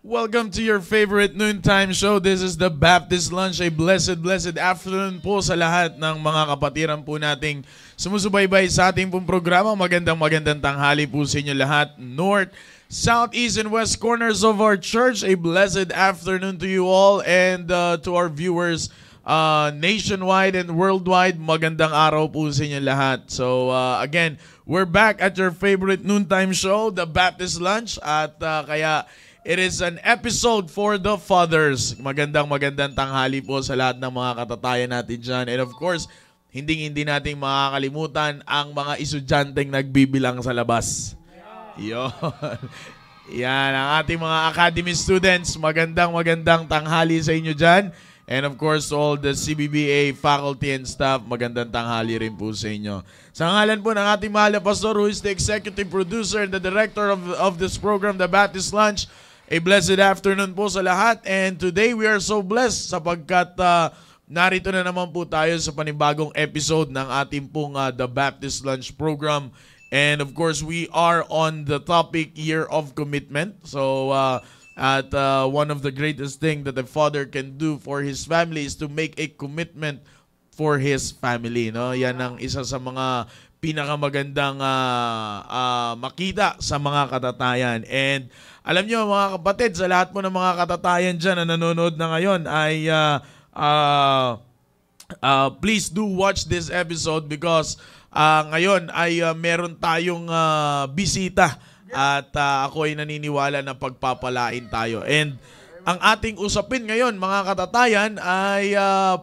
Welcome to your favorite noontime show. This is the Baptist Lunch. A blessed afternoon po sa lahat ng mga kapatiran po nating sumusubaybay sa ating pong programa. Magandang tanghali po sa inyo lahat. North, South, East, and West corners of our church. A blessed afternoon to you all and to our viewers nationwide and worldwide. Magandang araw po sa inyo lahat. So again, we're back at your favorite noontime show, the Baptist Lunch. At kaya it is an episode for the fathers. Magandang tanghali po sa lahat ng mga katatayan natin dyan. And of course, hindi natin makakalimutan ang mga estudyanteng nagbibilang sa labas. Yun. Yan, ang ating mga academy students. Magandang tanghali sa inyo dyan. And of course, all the CBBA faculty and staff, magandang tanghali rin po sa inyo. Sa ngalan po ng ating mahal na pastor who is the executive producer and the director of this program, the Baptist Lunch, a blessed afternoon po sa lahat. And today we are so blessed sapagkat narito na naman po tayo sa panibagong episode ng ating pong The Baptist Lunch program. And of course, we are on the topic Year of Commitment. So, one of the greatest things that a father can do for his family is to make a commitment for his family. No? Yan ang isa sa mga pinakamagandang makita sa mga katatayan. And alam nyo mga kapatid, sa lahat po ng mga katatayan dyan na nanonood na ngayon ay please do watch this episode because ngayon ay meron tayong bisita at ako ay naniniwala na pagpapalain tayo. And ang ating usapin ngayon mga katatayan ay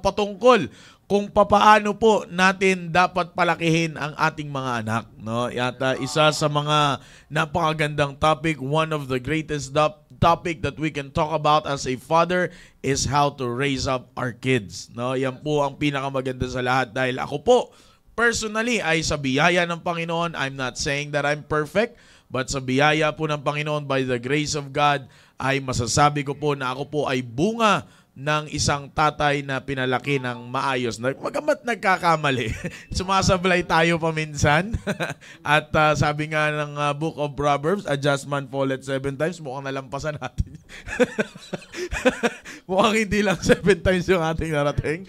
patungkol kung papaano po natin dapat palakihin ang ating mga anak. No? At isa sa mga napakagandang topic, one of the greatest topic that we can talk about as a father is how to raise up our kids. No? Yan po ang pinakamaganda sa lahat dahil ako po, personally, ay sa biyaya ng Panginoon, I'm not saying that I'm perfect, but sa biyaya po ng Panginoon, by the grace of God, ay masasabi ko po na ako po ay bunga ng isang tatay na pinalaki ng maayos. Magamat nagkakamali. Sumasablay tayo paminsan. At sabi nga ng Book of Proverbs, a just man falleth 7 times. Mukhang nalampasan natin. Mukhang hindi lang 7 times yung ating narating.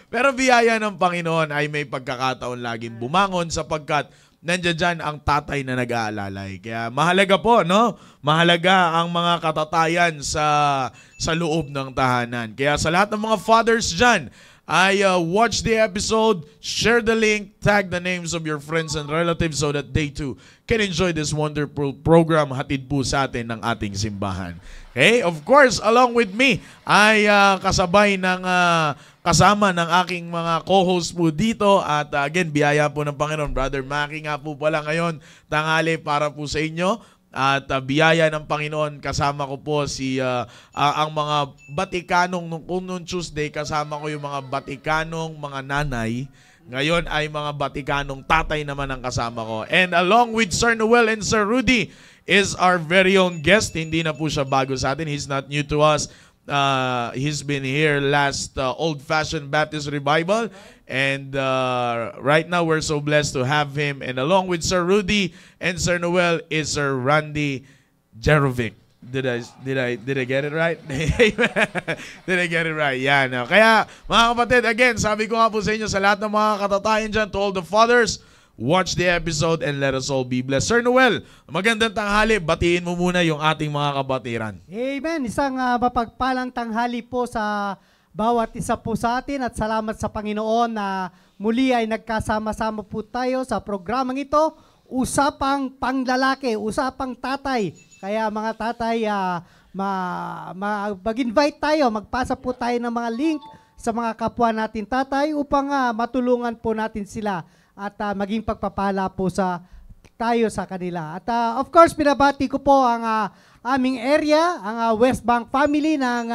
Pero biyaya ng Panginoon ay may pagkakataon laging bumangon sapagkat nandiyan dyan ang tatay na nag-aalalay. Kaya mahalaga po, no? Mahalaga ang mga katatayan sa loob ng tahanan. Kaya sa lahat ng mga fathers dyan, ay watch the episode, share the link, tag the names of your friends and relatives so that they too can enjoy this wonderful program hatid po sa atin ng ating simbahan. Okay? Of course, along with me ay kasabay ng kasama ng aking mga co-host po dito at again, biyaya po ng Panginoon. Brother Maki nga po pala ngayon, tanghali para po sa inyo. At biyaya ng Panginoon, kasama ko po ang mga Batikanong, noong Tuesday, kasama ko yung mga Batikanong mga nanay. Ngayon ay mga Batikanong tatay naman ang kasama ko. And along with Sir Noel and Sir Rudy is our very own guest. Hindi na po siya bago sa atin. He's not new to us. He's been here last Old-Fashioned Baptist Revival. And right now, we're so blessed to have him. And along with Sir Rudy and Sir Noel is Sir Randy Jerovic. Did I get it right? Did I get it right? Yeah, no. Kaya, mga kapatid, again, sabi ko nga po sa inyo, sa lahat ng mga katatayan dyan, to all the fathers, watch the episode and let us all be blessed. Sir Noel, magandang tanghali. Batiin mo muna yung ating mga kabatiran. Amen. Isang mapagpalang tanghali po sa bawat isa po sa atin at salamat sa Panginoon na muli ay nagkasama-sama po tayo sa programang ito. Usapang panglalaki, usapang tatay. Kaya mga tatay, mag-invite tayo, magpasa po tayo ng mga link sa mga kapwa natin tatay upang matulungan po natin sila at maging pagpapala po tayo sa kanila. At of course, binabati ko po ang aming area, ang West Bank family ng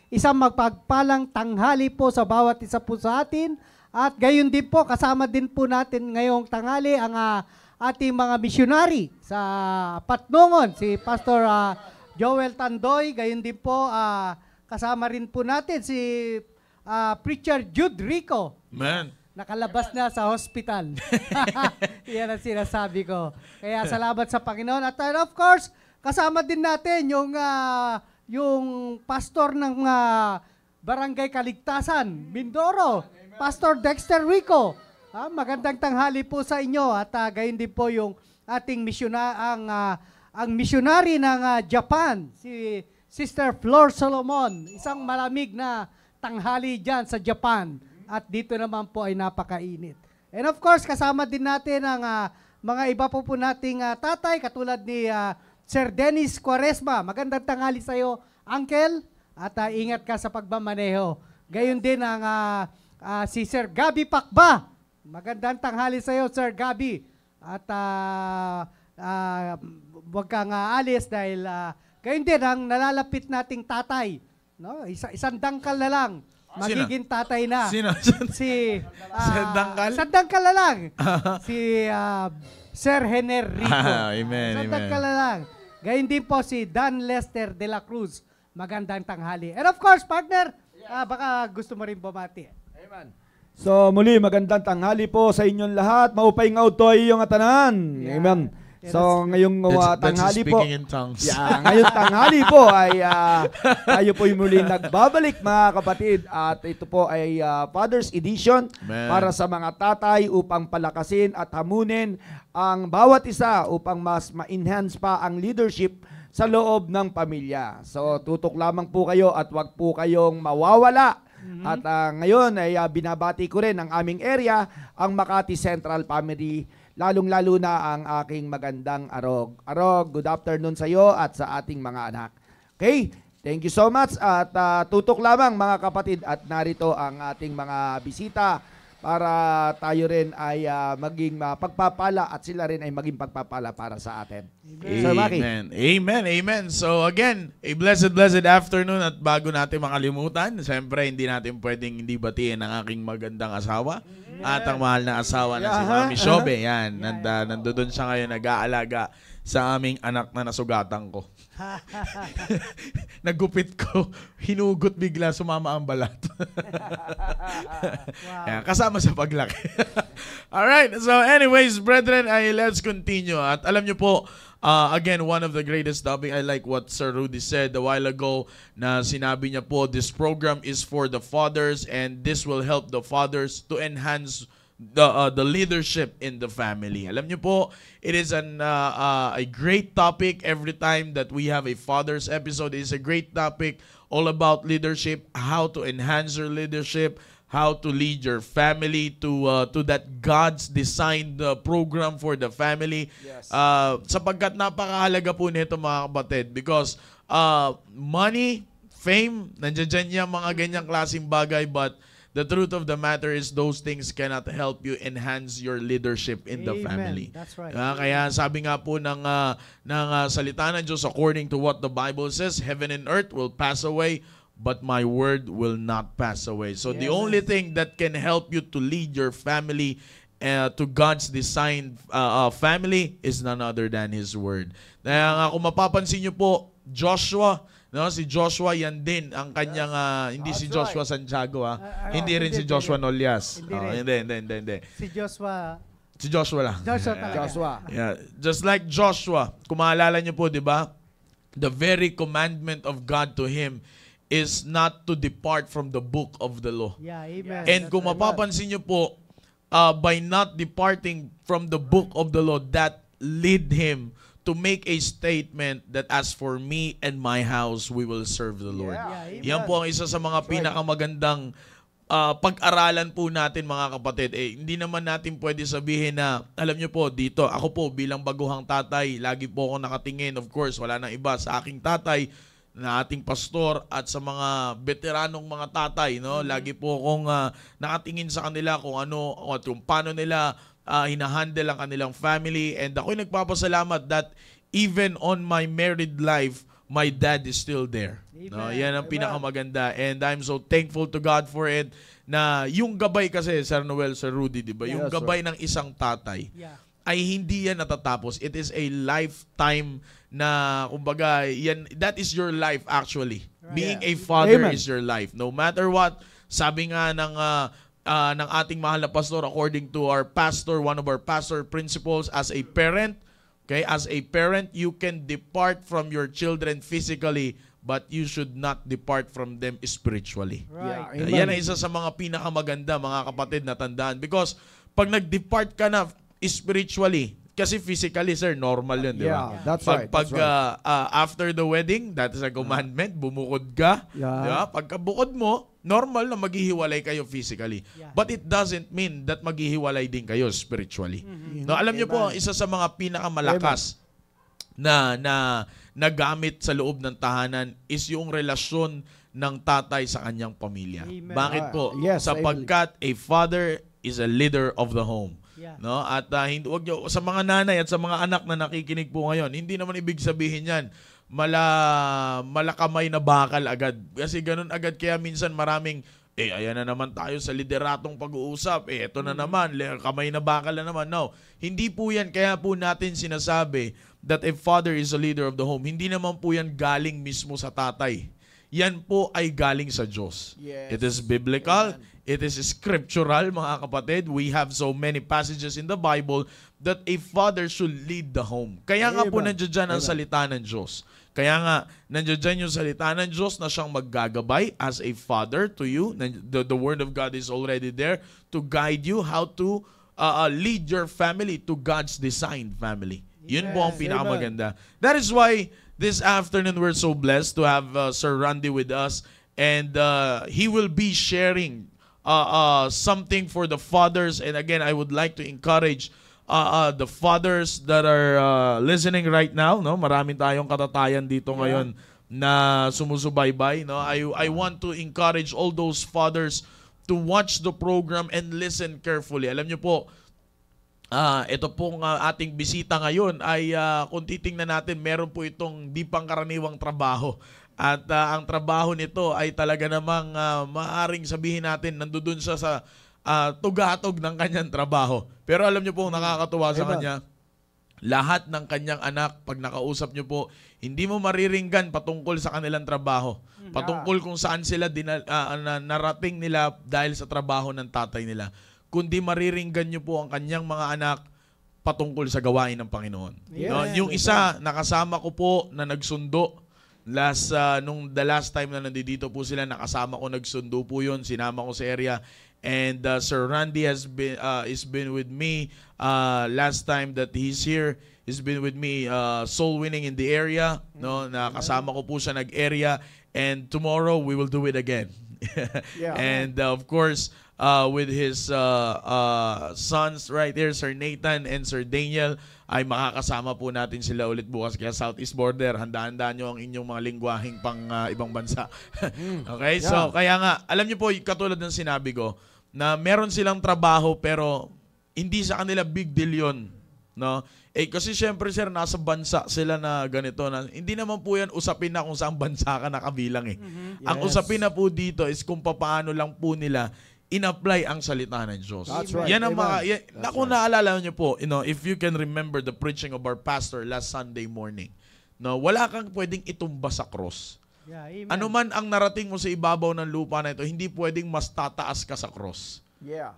isang magpagpalang tanghali po sa bawat isa po sa atin. At gayon din po, kasama din po natin ngayong tanghali ang ating mga missionary sa Patnongon, si Pastor Joel Tandoy. Gayon din po, kasama rin po natin si Preacher Jude Rico. Man. Nakalabas na sa hospital. Yan ang sinasabi ko. Kaya salamat sa Panginoon. At of course, kasama din natin yung pastor ng Barangay Kaligtasan, Mindoro, Pastor Dexter Rico. Magandang tanghali po sa inyo at gayon din po yung ating ang missionary ng Japan, si Sister Flor Solomon. Isang malamig na tanghali dyan sa Japan at dito naman po ay napakainit. And of course, kasama din natin ang mga iba po nating tatay katulad ni Sir Dennis Quaresma. Magandang tanghali sa iyo, Uncle, at ingat ka sa pagmamaneho. Gayon din ang si Sir Gabi Pakba. Magandang tanghali sa iyo, Sir Gabi. At huwag kang alis dahil gayon din ang nalalapit nating tatay. No? Isang dangkal na lang. Magiging tatay na. Sino? Isang dangkal? Isang dangkal na lang. Si Sir Hener Rico. Amen, Isang dangkal na lang. Gayon din po si Dan Lester de la Cruz. Magandang tanghali. And of course, partner, baka gusto mo rin bumati. Amen. So muli, magandang tanghali po sa inyong lahat. Maupay nga utoy yung atanan. Yeah. Amen. So ngayong tanghali po, ngayong tanghali po ay tayo po muli nagbabalik mga kapatid at ito po ay Father's Edition. Amen. Para sa mga tatay upang palakasin at hamunin ang bawat isa upang mas ma-enhance pa ang leadership sa loob ng pamilya. So tutok lamang po kayo at wag po kayong mawawala. At ngayon ay binabati ko rin ang aming area, ang Makati Central Family, lalong-lalo na ang aking magandang Arog. Arog, good afternoon sa iyo at sa ating mga anak. Okay, thank you so much at tutok lamang mga kapatid at narito ang ating mga bisita para tayo rin ay maging pagpapala at sila rin ay maging pagpapala para sa atin. Amen. Amen. Amen. So again, a blessed afternoon at bago natin makalimutan, siyempre hindi natin pwedeng hindi batiin ang aking magandang asawa at ang mahal na asawa na si Mami Shobe. Yan, nandoon siya ngayon nag-aalaga sa aming anak na nasugatan ko. Nagupit ko, hinugot bigla, sumama ang balat. Yan, kasama sa paglaki. Alright, so anyways, brethren, let's continue. At alam nyo po, again, one of the greatest topic, I like what Sir Rudy said a while ago na sinabi niya po, this program is for the fathers and this will help the fathers to enhance the leadership in the family. Alam niyo po, it is a great topic every time that we have a father's episode. It is a great topic all about leadership, how to enhance your leadership, how to lead your family to that God's designed program for the family. Yes. Sapagkat napakahalaga po nito mga kapatid because money, fame, nandiyan yung mga ganyang klaseng bagay, but the truth of the matter is those things cannot help you enhance your leadership in the family. That's right. Kaya sabi nga po ng salita ng Diyos, according to what the Bible says, heaven and earth will pass away, but my word will not pass away. So the only thing that can help you to lead your family to God's designed family is none other than His word. Kaya kung mapapansin nyo po, Joshua, no, si Joshua yan din ang kanyang hindi si Joshua Santiago hindi rin si Joshua Nolias. Hindi. Si Joshua lang. Joshua. Yeah, just like Joshua, kung maalala niyo po, 'di ba? The very commandment of God to him is not to depart from the book of the law. Yeah, amen. And kung mapapansin niyo po, by not departing from the book of the law, that lead him to make a statement that as for me and my house, we will serve the Lord. Yan po ang isa sa mga pinakamagandang pag-aralan po natin mga kapatid. Hindi naman natin pwede sabihin na, alam nyo po, dito, ako po bilang baguhang tatay, lagi po ako nakatingin, of course, wala nang iba sa aking tatay, na ating pastor at sa mga veteranong mga tatay, no? Lagi po akong nakatingin sa kanila kung ano, kung paano nila hinahandle ang kanilang family, and ako'y nagpapasalamat that even on my married life, my dad is still there. No, yan ang pinakamaganda, and I'm so thankful to God for it, na yung gabay kasi, Sir Noel, Sir Rudy, di ba? Yung gabay ng isang tatay ay hindi yan natatapos. It is a lifetime na, kumbaga, yan, that is your life actually. Being a father is your life. No matter what, sabi nga ng ating mahal na pastor, according to our pastor, one of our pastor principles, as a parent, Okay? As a parent, you can depart from your children physically, but you should not depart from them spiritually. Right. Yeah, Yan ay isa sa mga pinakamaganda, mga kapatid, na tandaan. Because pag nag-depart ka na spiritually, kasi physically, sir, normal yun, di ba? Yeah, that's right. Pag that's right. after the wedding, that is a commandment, bumukod ka. Yeah. Di ba? Pagka bukod mo, normal na maghihiwalay kayo physically. Yeah. But it doesn't mean that maghihiwalay din kayo spiritually. No, alam niyo po, isa sa mga pinakamalakas na gamit sa loob ng tahanan is yung relasyon ng tatay sa kanyang pamilya. Amen. Bakit po? Yes, Sapagkat a father is a leader of the home. Yeah. No? At hindi, wag niyo, sa mga nanay at sa mga anak na nakikinig po ngayon, hindi naman ibig sabihin yan malakamay na bakal agad. Kasi ganun agad, kaya minsan maraming ayan na naman tayo sa lideratong pag-uusap. Eto na naman, kamay na bakal na naman. No, hindi po yan. Kaya po natin sinasabi that a father is a leader of the home. Hindi naman po yan galing mismo sa tatay. Yan po ay galing sa Diyos. Yes. It is biblical. Amen. It is scriptural, mga kapatid. We have so many passages in the Bible that a father should lead the home. Kaya nga po Amen. nandiyan dyan ang Amen. salita ng Diyos. Kaya nga, nandiyan dyan yung salita ng Diyos na siyang maggagabay as a father to you. The Word of God is already there to guide you how to lead your family to God's designed family. Yun po ang Yes. pinakamaganda. That is why this afternoon we're so blessed to have Sir Randy with us, and he will be sharing something for the fathers. And again, I would like to encourage the fathers that are listening right now. No, maraming tayong katatayan dito ngayon na sumusubaybay. No, I want to encourage all those fathers to watch the program and listen carefully. Alam niyo po, ito pong ating bisita ngayon ay kung titingnan natin, meron po itong di pangkaraniwang trabaho. At ang trabaho nito ay talaga namang maaring sabihin natin nandoon siya sa tugatog ng kanyang trabaho. Pero alam niyo po, nakakatuwa sa kanya, lahat ng kanyang anak, pag nakausap niyo po, hindi mo mariringgan patungkol sa kanilang trabaho. Patungkol kung saan sila narating nila dahil sa trabaho ng tatay nila. Kundi mariringgan niyo po ang kanyang mga anak patungkol sa gawain ng Panginoon. Yes. No? Yung isa, nakasama ko po na nagsundo. Nung the last time na nandito po sila, nakasama ko, nagsundo po yun. Sinama ko sa area. And Sir Randy has been with me last time that he's here. He's been with me soul winning in the area. No, nakasama ko po siya nag-area. And tomorrow we will do it again. Yeah. And of course, with his sons right there, Sir Nathan and Sir Daniel, ay makakasama po natin sila ulit bukas. Kaya Southeast Border, handa-handa nyo ang inyong mga lingwaheng pang ibang bansa. Okay? Yeah. So, kaya nga, alam nyo po, katulad ng sinabi ko, na meron silang trabaho pero hindi sa kanila big deal yun. No? Kasi syempre, sir, nasa bansa sila na ganito. Na, hindi naman po yan usapin na kung saan bansa ka nakabilang eh. Ang Yes. usapin na po dito is kung paano lang po nila in-apply ang salita ng Diyos. That's right. Yan ang mga, Amen. kung naalala nyo po, if you can remember the preaching of our pastor last Sunday morning, no, wala kang pwedeng itumba sa cross. Yeah, amen. Ano man ang narating mo sa ibabaw ng lupa na ito, hindi pwedeng mas tataas ka sa cross. Yeah.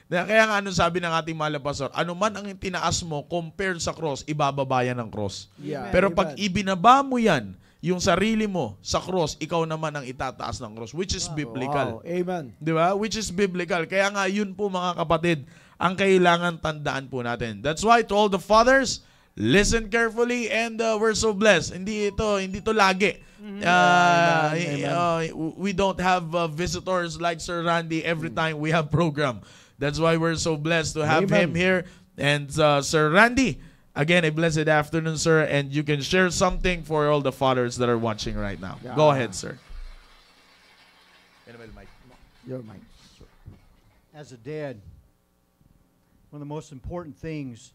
Kaya nga anong sabi ng ating mahal na pastor, ano man ang tinaas mo compared sa cross, ibababa yan ng cross. Yeah. Pero Amen. pag ibinaba mo yan, yung sarili mo sa cross, ikaw naman ang itataas ng cross, which is biblical. Wow. Amen. Di ba? Which is biblical. Kaya nga yun po, mga kapatid, ang kailangan tandaan po natin. That's why to all the fathers, listen carefully, and we're so blessed. Hindi to lagi. We don't have visitors like Sir Randy every time we have program. That's why we're so blessed to have Amen. him here. And Sir Randy, again, a blessed afternoon, sir, and you can share something for all the fathers that are watching right now. Yeah. Go ahead, sir. Your mic. As a dad, one of the most important things,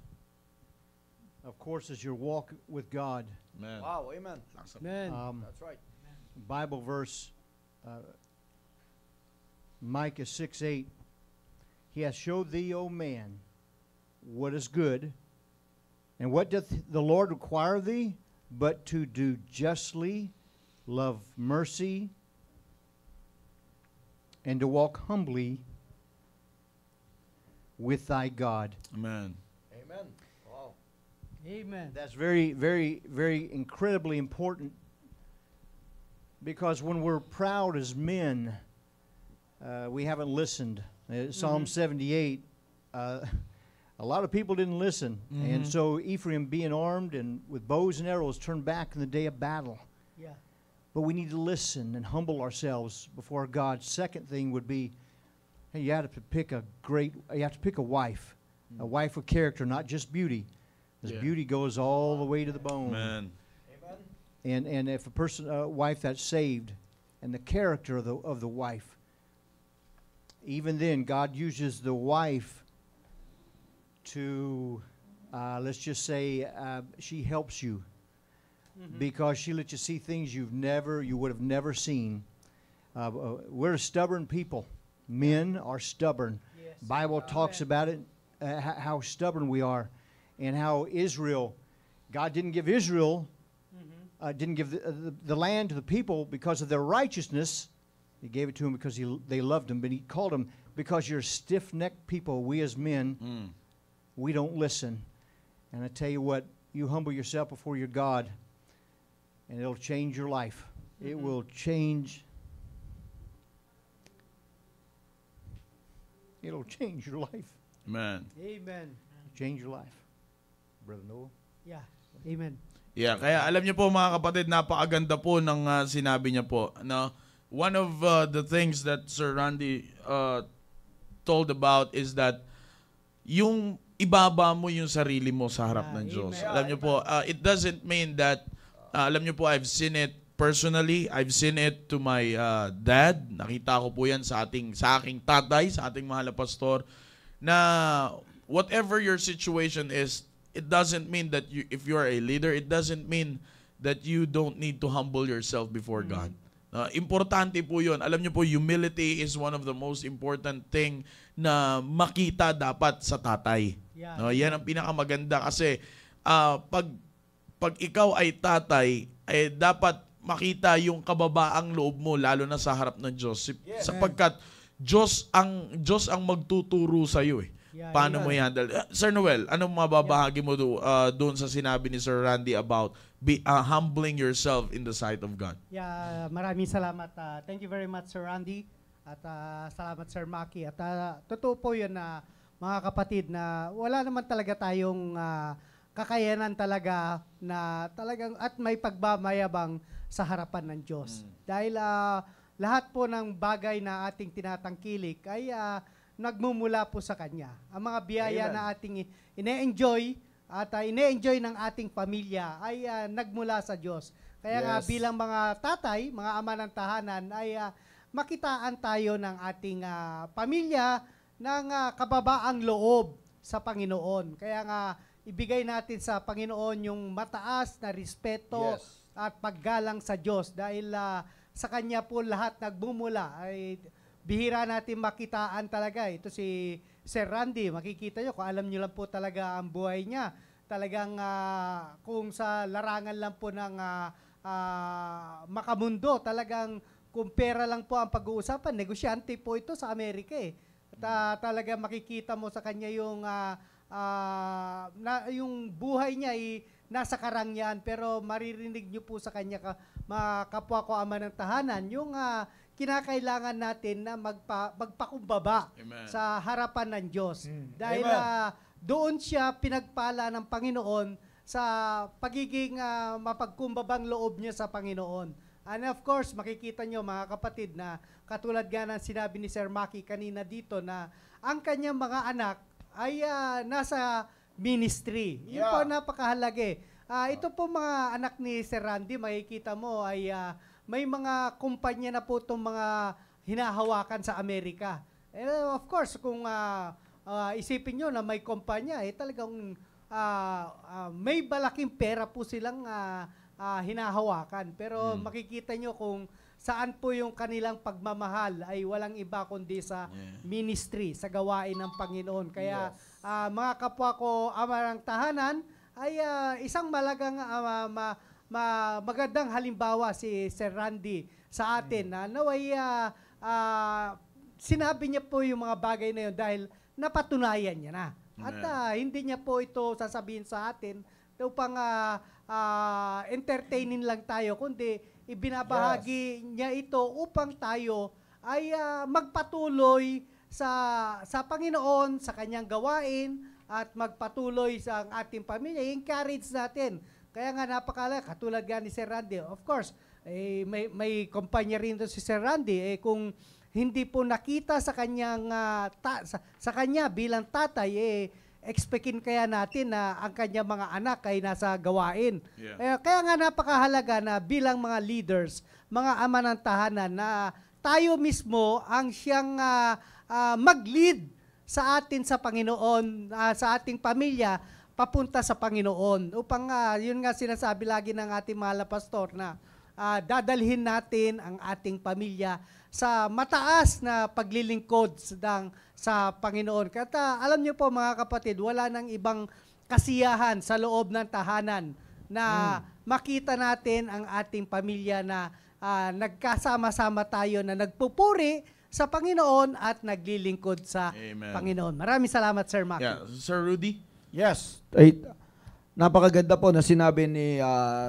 of course, is your walk with God. Man. Wow. Amen. Amen. That's right. Bible verse, Micah 6:8. He hath showed thee, O man, what is good, and what doth the Lord require of thee, but to do justly, love mercy, and to walk humbly with thy God. Amen. Amen. Wow. Amen. That's very, very, very incredibly important, because when we're proud as men, we haven't listened. Psalm 78, a lot of people didn't listen. And so Ephraim, being armed and with bows and arrows, turned back in the day of battle. Yeah. But we need to listen and humble ourselves before God. Second thing would be, hey, you have to pick a wife, a wife with character, not just beauty. Because beauty goes all the way to the bone. Amen. And if a wife that's saved, and the character of the wife, even then God uses the wife to, let's just say, she helps you, because she lets you see things you would have never seen. We're a stubborn people. Men are stubborn. Yes. Bible talks about it, how stubborn we are, and how God didn't give Israel, didn't give the land to the people because of their righteousness. He gave it to them because they loved him. But he called them, because you're stiff-necked people, we as men, we don't listen. And I tell you what, you humble yourself before your God, and it'll change your life. It will change. It'll change your life. Amen. Amen. Change your life. Brother Noah. Yeah. Amen. Yeah, kaya alam niyo po mga kapatid, napakaganda po ng sinabi niya po. No? One of the things that Sir Randy told about is that yung ibaba mo yung sarili mo sa harap ng Diyos. Amen. Alam niyo po, it doesn't mean that, alam niyo po, I've seen it personally. I've seen it to my dad. Nakita ko po yan sa aking tatay, sa ating mahal na pastor, na whatever your situation is, it doesn't mean that if you are a leader, it doesn't mean that you don't need to humble yourself before God. Importante po yun. Alam niyo po, humility is one of the most important thing na makita dapat sa tatay. Yeah. No, yan ang pinakamaganda kasi pag ikaw ay tatay, ay dapat makita yung kababaang loob mo lalo na sa harap ng Diyos. Sapagkat Diyos ang magtuturo sa iyo eh. Yeah, Paano mo i-handle? Sir Noel, anong mababahagi mo doon sa sinabi ni Sir Randy about humbling yourself in the sight of God? Yeah, maraming salamat. Thank you very much, Sir Randy. At salamat, Sir Maki. At totoo po yun na mga kapatid na wala naman talaga tayong kakayanan talaga na talagang at may pagmamayabang sa harapan ng Diyos. Dahil lahat po ng bagay na ating tinatangkilik ay nagmumula po sa Kanya. Ang mga biyaya na ating ine-enjoy at ine-enjoy ng ating pamilya ay nagmula sa Diyos. Kaya nga bilang mga tatay, mga ama ng tahanan, ay makitaan tayo ng ating pamilya ng kababaang loob sa Panginoon. Kaya nga ibigay natin sa Panginoon yung mataas na respeto at paggalang sa Diyos dahil sa Kanya po lahat nagmumula. Ay bihira natin makitaan talaga. Ito si Sir Randy, makikita nyo, kung alam nyo lang po talaga ang buhay niya. Talagang kung sa larangan lang po ng makamundo, talagang kung pera lang po ang pag-uusapan, negosyante po ito sa Amerika eh. At talaga makikita mo sa kanya yung buhay niya ay nasa karangyan, pero maririnig nyo po sa kanya, mga kapwa ko ama ng tahanan, yung kinakailangan natin na magpakumbaba sa harapan ng Diyos. Dahil doon siya pinagpala ng Panginoon sa pagiging mapagkumbabang loob niya sa Panginoon. And of course, makikita nyo mga kapatid na katulad nga ng sinabi ni Sir Maki kanina dito na ang kanyang mga anak ay nasa ministry. Yun po napakahalaga eh. Ito po mga anak ni Sir Randy, makikita mo ay may mga kumpanya na po itong mga hinahawakan sa Amerika. And of course, kung isipin nyo na may kumpanya, talagang may malaking pera po silang hinahawakan. Pero makikita nyo kung saan po yung kanilang pagmamahal ay walang iba kundi sa ministry, sa gawain ng Panginoon. Kaya mga kapwa ko ama ng tahanan ay isang magandang halimbawa si Sir Randy sa atin na naway sinabi niya po yung mga bagay na yun dahil napatunayan niya na. At hindi niya po ito sasabihin sa atin upang entertainin lang tayo, kundi ibinabahagi niya ito upang tayo ay magpatuloy sa Panginoon, sa kanyang gawain, at magpatuloy sa ating pamilya. Encourage natin. Kaya nga katulad nga ni Sir Randy, of course, may kumpanya rin si Sir Randy, kung hindi po nakita sa kanyang sa kanya bilang tatay, expectin kaya natin na ang kanyang mga anak ay nasa gawain. Yeah. Kaya nga napakahalaga na bilang mga leaders, mga ama ng tahanan, na tayo mismo ang siyang mag-lead sa atin sa Panginoon, sa ating pamilya, papunta sa Panginoon. Upang yun nga sinasabi lagi ng ating mahal na pastor na dadalhin natin ang ating pamilya sa mataas na paglilingkod sa Panginoon. Kaya alam niyo po mga kapatid, wala nang ibang kasiyahan sa loob ng tahanan na makita natin ang ating pamilya na nagkasama-sama tayo, na nagpupuri sa Panginoon at naglilingkod sa Amen. Panginoon. Maraming salamat, Sir Maki. Yeah. Sir Rudy? Yes. Ay, napakaganda po na sinabi ni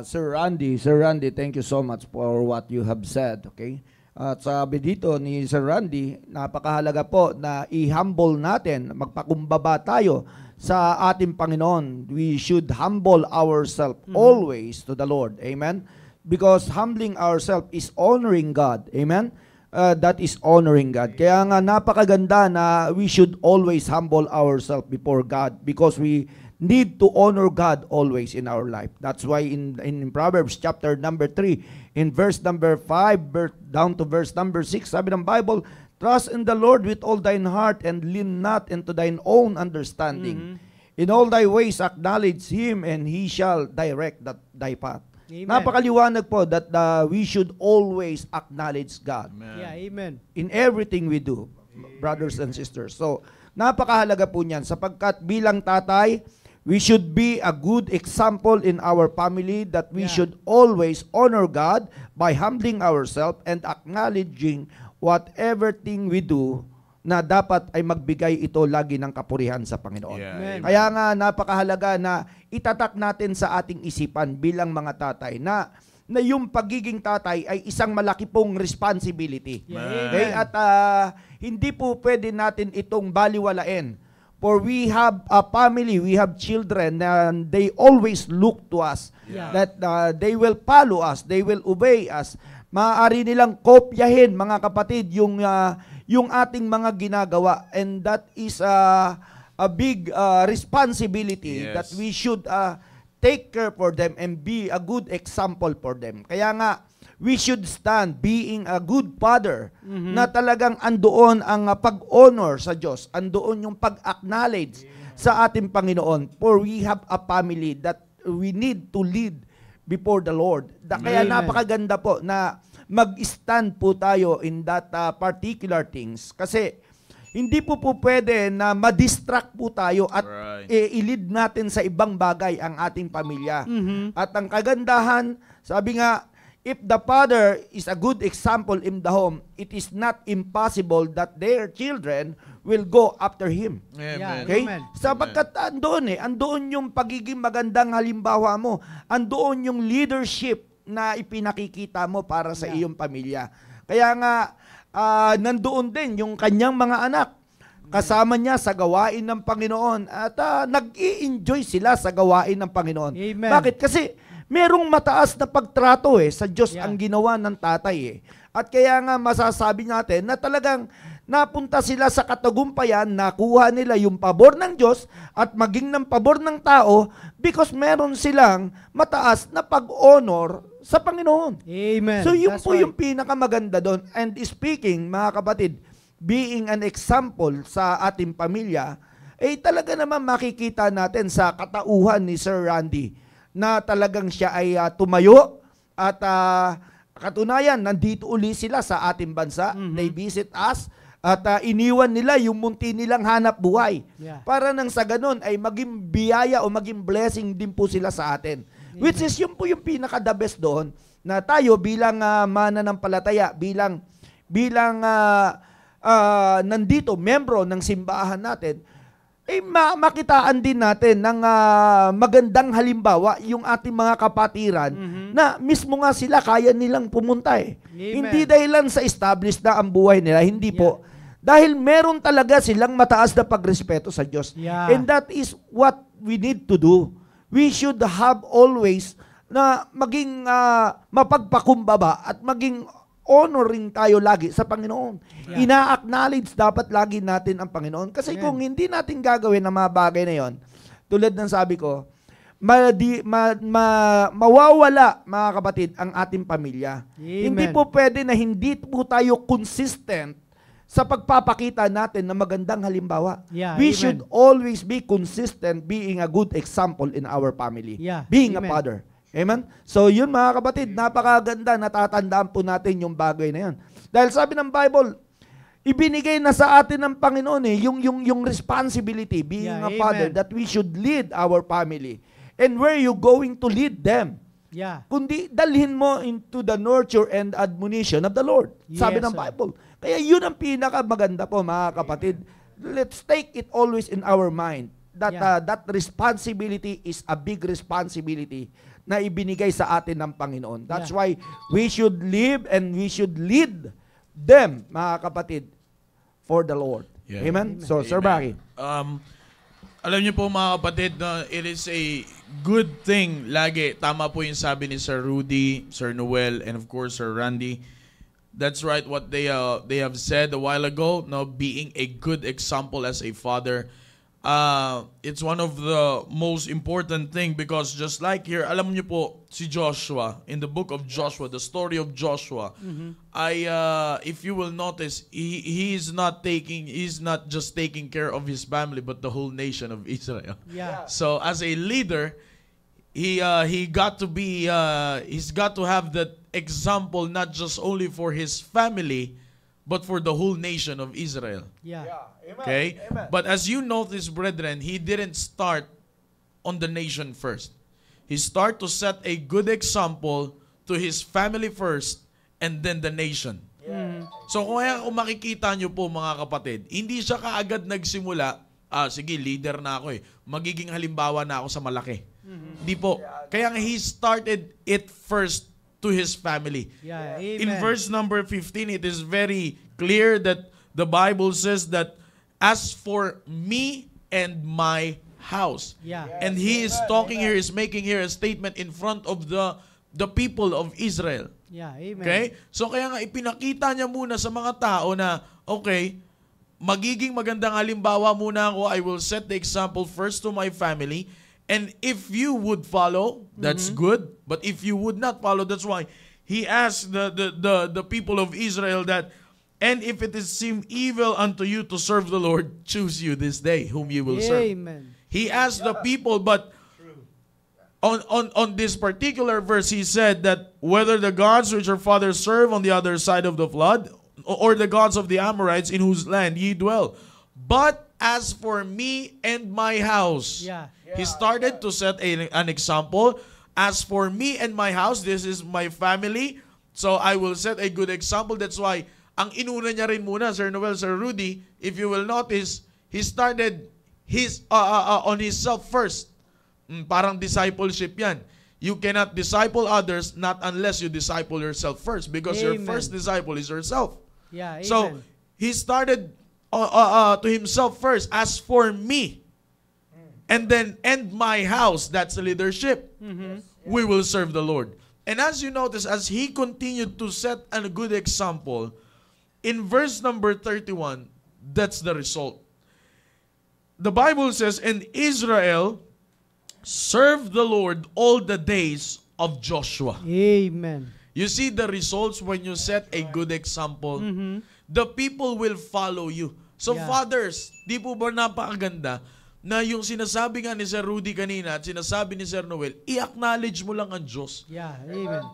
Sir Randy. Sir Randy, thank you so much for what you have said. Okay? At sabi dito ni Sir Randy, napakahalaga po na i-humble natin, magpakumbaba tayo sa ating Panginoon. We should humble ourselves always to the Lord. Amen? Because humbling ourselves is honoring God. Amen? That is honoring God. Kaya nga napakaganda na we should always humble ourselves before God because we need to honor God always in our life. That's why in Proverbs chapter number 3, in verse number 5 down to verse number 6, sabi ng Bible, trust in the Lord with all thine heart and lean not into thine own understanding. In all thy ways acknowledge Him and He shall direct thy path. Amen. Napakaliwanag po that we should always acknowledge God. Amen. Yeah, amen. In everything we do, brothers and sisters. So, napakahalaga po niyan sapagkat bilang tatay, we should be a good example in our family that we should always honor God by humbling ourselves and acknowledging whatever thing we do na dapat ay magbigay ito lagi ng kapurihan sa Panginoon. Yeah. Amen. Kaya nga napakahalaga na itatak natin sa ating isipan bilang mga tatay na yung pagiging tatay ay isang malaki pong responsibility. Yeah. Okay? Amen. At hindi po pwede natin itong baliwalain. For we have a family, we have children, and they always look to us. Yeah. That they will follow us, they will obey us. Maaari nilang kopyahin, mga kapatid, yung ating mga ginagawa, and that is a big responsibility that we should take care for them and be a good example for them. Kaya nga, we should stand being a good father na talagang andoon ang pag-honor sa Diyos, andoon yung pag-acknowledge sa ating Panginoon, for we have a family that we need to lead before the Lord. Kaya napakaganda po na mag-stand po tayo in that particular things. Kasi hindi po pwede na ma-distract po tayo at i-lead natin sa ibang bagay ang ating pamilya. At ang kagandahan, sabi nga, if the father is a good example in the home, it is not impossible that their children will go after him. Amen. Okay? Amen. Sapagkat andoon yung pagiging magandang halimbawa mo. Andoon yung leadership na ipinakikita mo para sa iyong pamilya. Kaya nga, nandoon din yung kanyang mga anak. Kasama niya sa gawain ng Panginoon. At nag-i-enjoy sila sa gawain ng Panginoon. Amen. Bakit? Kasi merong mataas na pagtrato sa Diyos ang ginawa ng tatay. At kaya nga masasabi natin na talagang napunta sila sa katagumpayan, nakuha nila yung pabor ng Diyos at maging ng pabor ng tao because meron silang mataas na pag-honor sa Panginoon. Amen. So yun That's po right. yung pinakamaganda doon. And speaking, mga kapatid, being an example sa ating pamilya, talaga naman makikita natin sa katauhan ni Sir Randy na talagang siya ay tumayo at katunayan, nandito uli sila sa ating bansa. They visit us at iniwan nila yung munti nilang hanap buhay. Yeah. Para nang sa ganun ay maging biyaya o maging blessing din po sila sa atin. Which is yun po yung pinaka-the best doon na tayo bilang mananampalataya, bilang nandito, membro ng simbahan natin, makitaan din natin ng magandang halimbawa yung ating mga kapatiran na mismo nga sila kaya nilang pumunta eh. Amen. Hindi dahilan sa established na ang buhay nila, hindi po. Dahil meron talaga silang mataas na pagrespeto sa Diyos. Yeah. And that is what we need to do. We should have always na maging mapagpakumbaba at maging honoring tayo lagi sa Panginoon. Yeah. Ina-acknowledge dapat lagi natin ang Panginoon. Kasi Amen. kung hindi natin gagawin ang mga bagay na yon, tulad ng sabi ko, mawawala, mga kapatid, ang ating pamilya. Amen. Hindi po pwede na hindi po tayo consistent sa pagpapakita natin ng magandang halimbawa. Yeah, We amen. should always be consistent being a good example in our family. Yeah, Being amen. a father. Amen? So yun mga kapatid, napakaganda, natatandaan po natin yung bagay na yun. Dahil sabi ng Bible, ibinigay na sa atin ng Panginoon yung responsibility, being Yeah, a father, amen. that we should lead our family. And where you going to lead them? Yeah. Kundi dalhin mo into the nurture and admonition of the Lord. Sabi Yes, ng sir. Bible. Kaya yun ang pinakamaganda po mga kapatid. Let's take it always in our mind that Yeah. that responsibility is a big responsibility na ibinigay sa atin ng Panginoon. That's Yeah. why we should live and we should lead them, mga kapatid, for the Lord. Yeah. Amen? So, Sir Baki. Alam niyo po mga kapatid na it is a good thing lagi. Tama po yung sabi ni Sir Rudy, Sir Noel, and of course Sir Randy. That's right what they have said a while ago. No, being a good example as a father, it's one of the most important thing because just like here, alam niyo po si Joshua in the book of Joshua, the story of Joshua. If you will notice, he's not just taking care of his family but the whole nation of Israel. Yeah. So as a leader, he's got to have that example not just only for his family but for the whole nation of Israel. Yeah. Okay? But as you notice, brethren, he didn't start on the nation first. He started to set a good example to his family first and then the nation. So kung makikita nyo po mga kapatid, hindi siya kaagad nagsimula, sige, leader na ako magiging halimbawa na ako sa malaki. Di po. Kaya he started it first to his family. Yeah. Amen. In verse number 15, it is very clear that the Bible says that as for me and my house. Yeah. And he is talking here, is making here a statement in front of the people of Israel. Yeah. Amen. Okay? So kaya nga ipinakita niya muna sa mga tao na, okay, magiging magandang halimbawa muna ako. I will set the example first to my family. And if you would follow, that's good. But if you would not follow, that's why he asked the people of Israel that, and if it is seem evil unto you to serve the Lord, choose you this day whom you will serve. Amen. He asked the people, but on this particular verse, he said that whether the gods which your fathers serve on the other side of the flood, or the gods of the Amorites in whose land ye dwell. But as for me and my house, Yeah. he started to set an example. As for me and my house, this is my family, so I will set a good example. That's why, ang inuna niya rin muna, Sir Noel, Sir Rudy, if you will notice, he started on himself first. Parang discipleship yan. You cannot disciple others not unless you disciple yourself first, because your Amen. first disciple is yourself. Yeah. Amen. So, he started to himself first, as for me, and then, and my house, that's the leadership, we will serve the Lord. And as you notice, as he continued to set a good example, in verse number 31, that's the result. The Bible says, and Israel served the Lord all the days of Joshua. Amen. You see the results when you set a good example. The people will follow you. So Yeah. fathers, di po ba napakaganda na yung sinasabi nga ni Sir Rudy kanina at sinasabi ni Sir Noel, i-acknowledge mo lang ang Diyos. Yeah. Amen.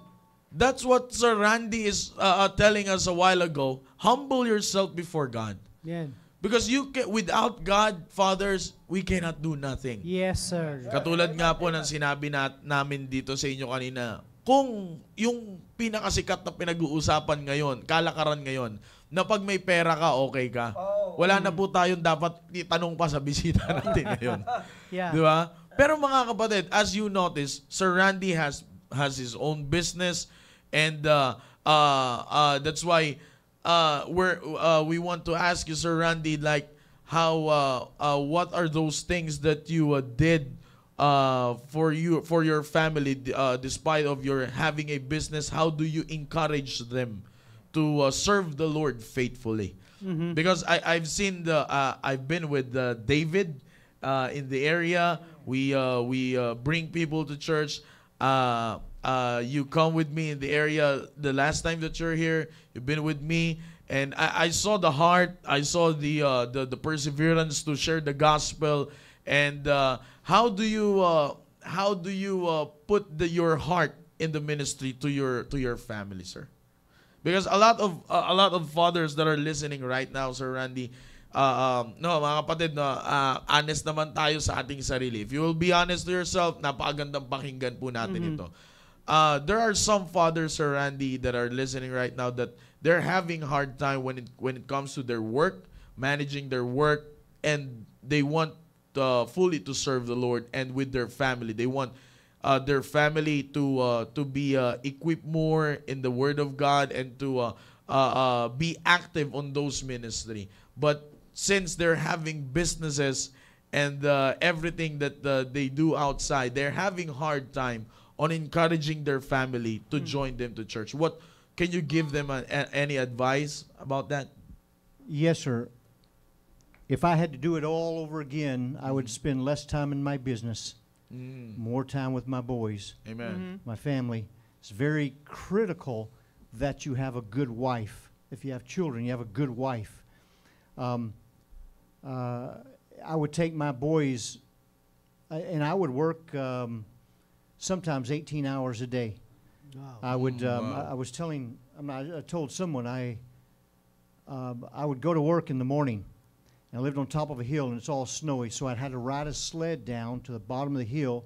That's what Sir Randy is telling us a while ago. Humble yourself before God. Yan. Because without God, fathers, we cannot do nothing. Yes, sir. Katulad nga po ng sinabi namin dito sa inyo kanina, kung yung pinakasikat na pinag-uusapan ngayon, kalakaran ngayon, na pag may pera ka, okay ka. wala na po tayong dapat itanong pa sa bisita natin ngayon. Yeah. Di ba? Pero mga kapatid, as you notice, Sir Randy has his own business, and that's why we want to ask you, Sir Randy, like how what are those things that you did for your family, despite of your having a business? How do you encourage them to serve the Lord faithfully? Because I've seen I've been with David in the area. We bring people to church. You come with me in the area the last time that you're here. You've been with me, and I saw the heart. I saw the perseverance to share the gospel. And how do you put your heart in the ministry to your family, sir? Because a lot of fathers that are listening right now, Sir Randy, no, mga kapatid, no, honest naman tayo sa ating sarili. If you will be honest to yourself, napakagandang pakinggan po natin ito. There are some fathers, Sir Randy, that are listening right now that they're having hard time when it comes to their work, managing their work, and they want fully to serve the Lord, and with their family. They want their family to be equipped more in the Word of God, and to be active on those ministry. But since they're having businesses and everything that they do outside, they're having hard time on encouraging their family to join them to church. What can you give them any advice about that? Yes, sir. If I had to do it all over again, I would spend less time in my business, more time with my boys, Amen. my family. It's very critical that you have a good wife. If you have children, you have a good wife. I would take my boys, and I would work sometimes 18 hours a day. Wow. I would. Wow. I was telling. I told someone I would go to work in the morning. And I lived on top of a hill, and it's all snowy, so I had to ride a sled down to the bottom of the hill.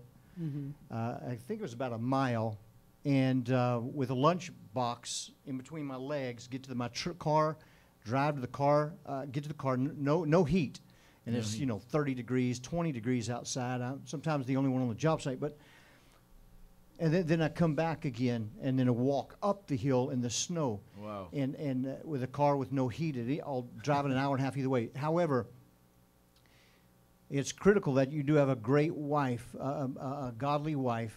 I think it was about a mile, and with a lunch box in between my legs, get to my car, drive to the car, get to the car. No heat, and it's 30 degrees, 20 degrees outside. I'm sometimes the only one on the job site, but. And then I come back again, and then I walk up the hill in the snow. Wow. And with a car with no heat, I'll drive an hour and a half either way. However, it's critical that you do have a great wife, a godly wife.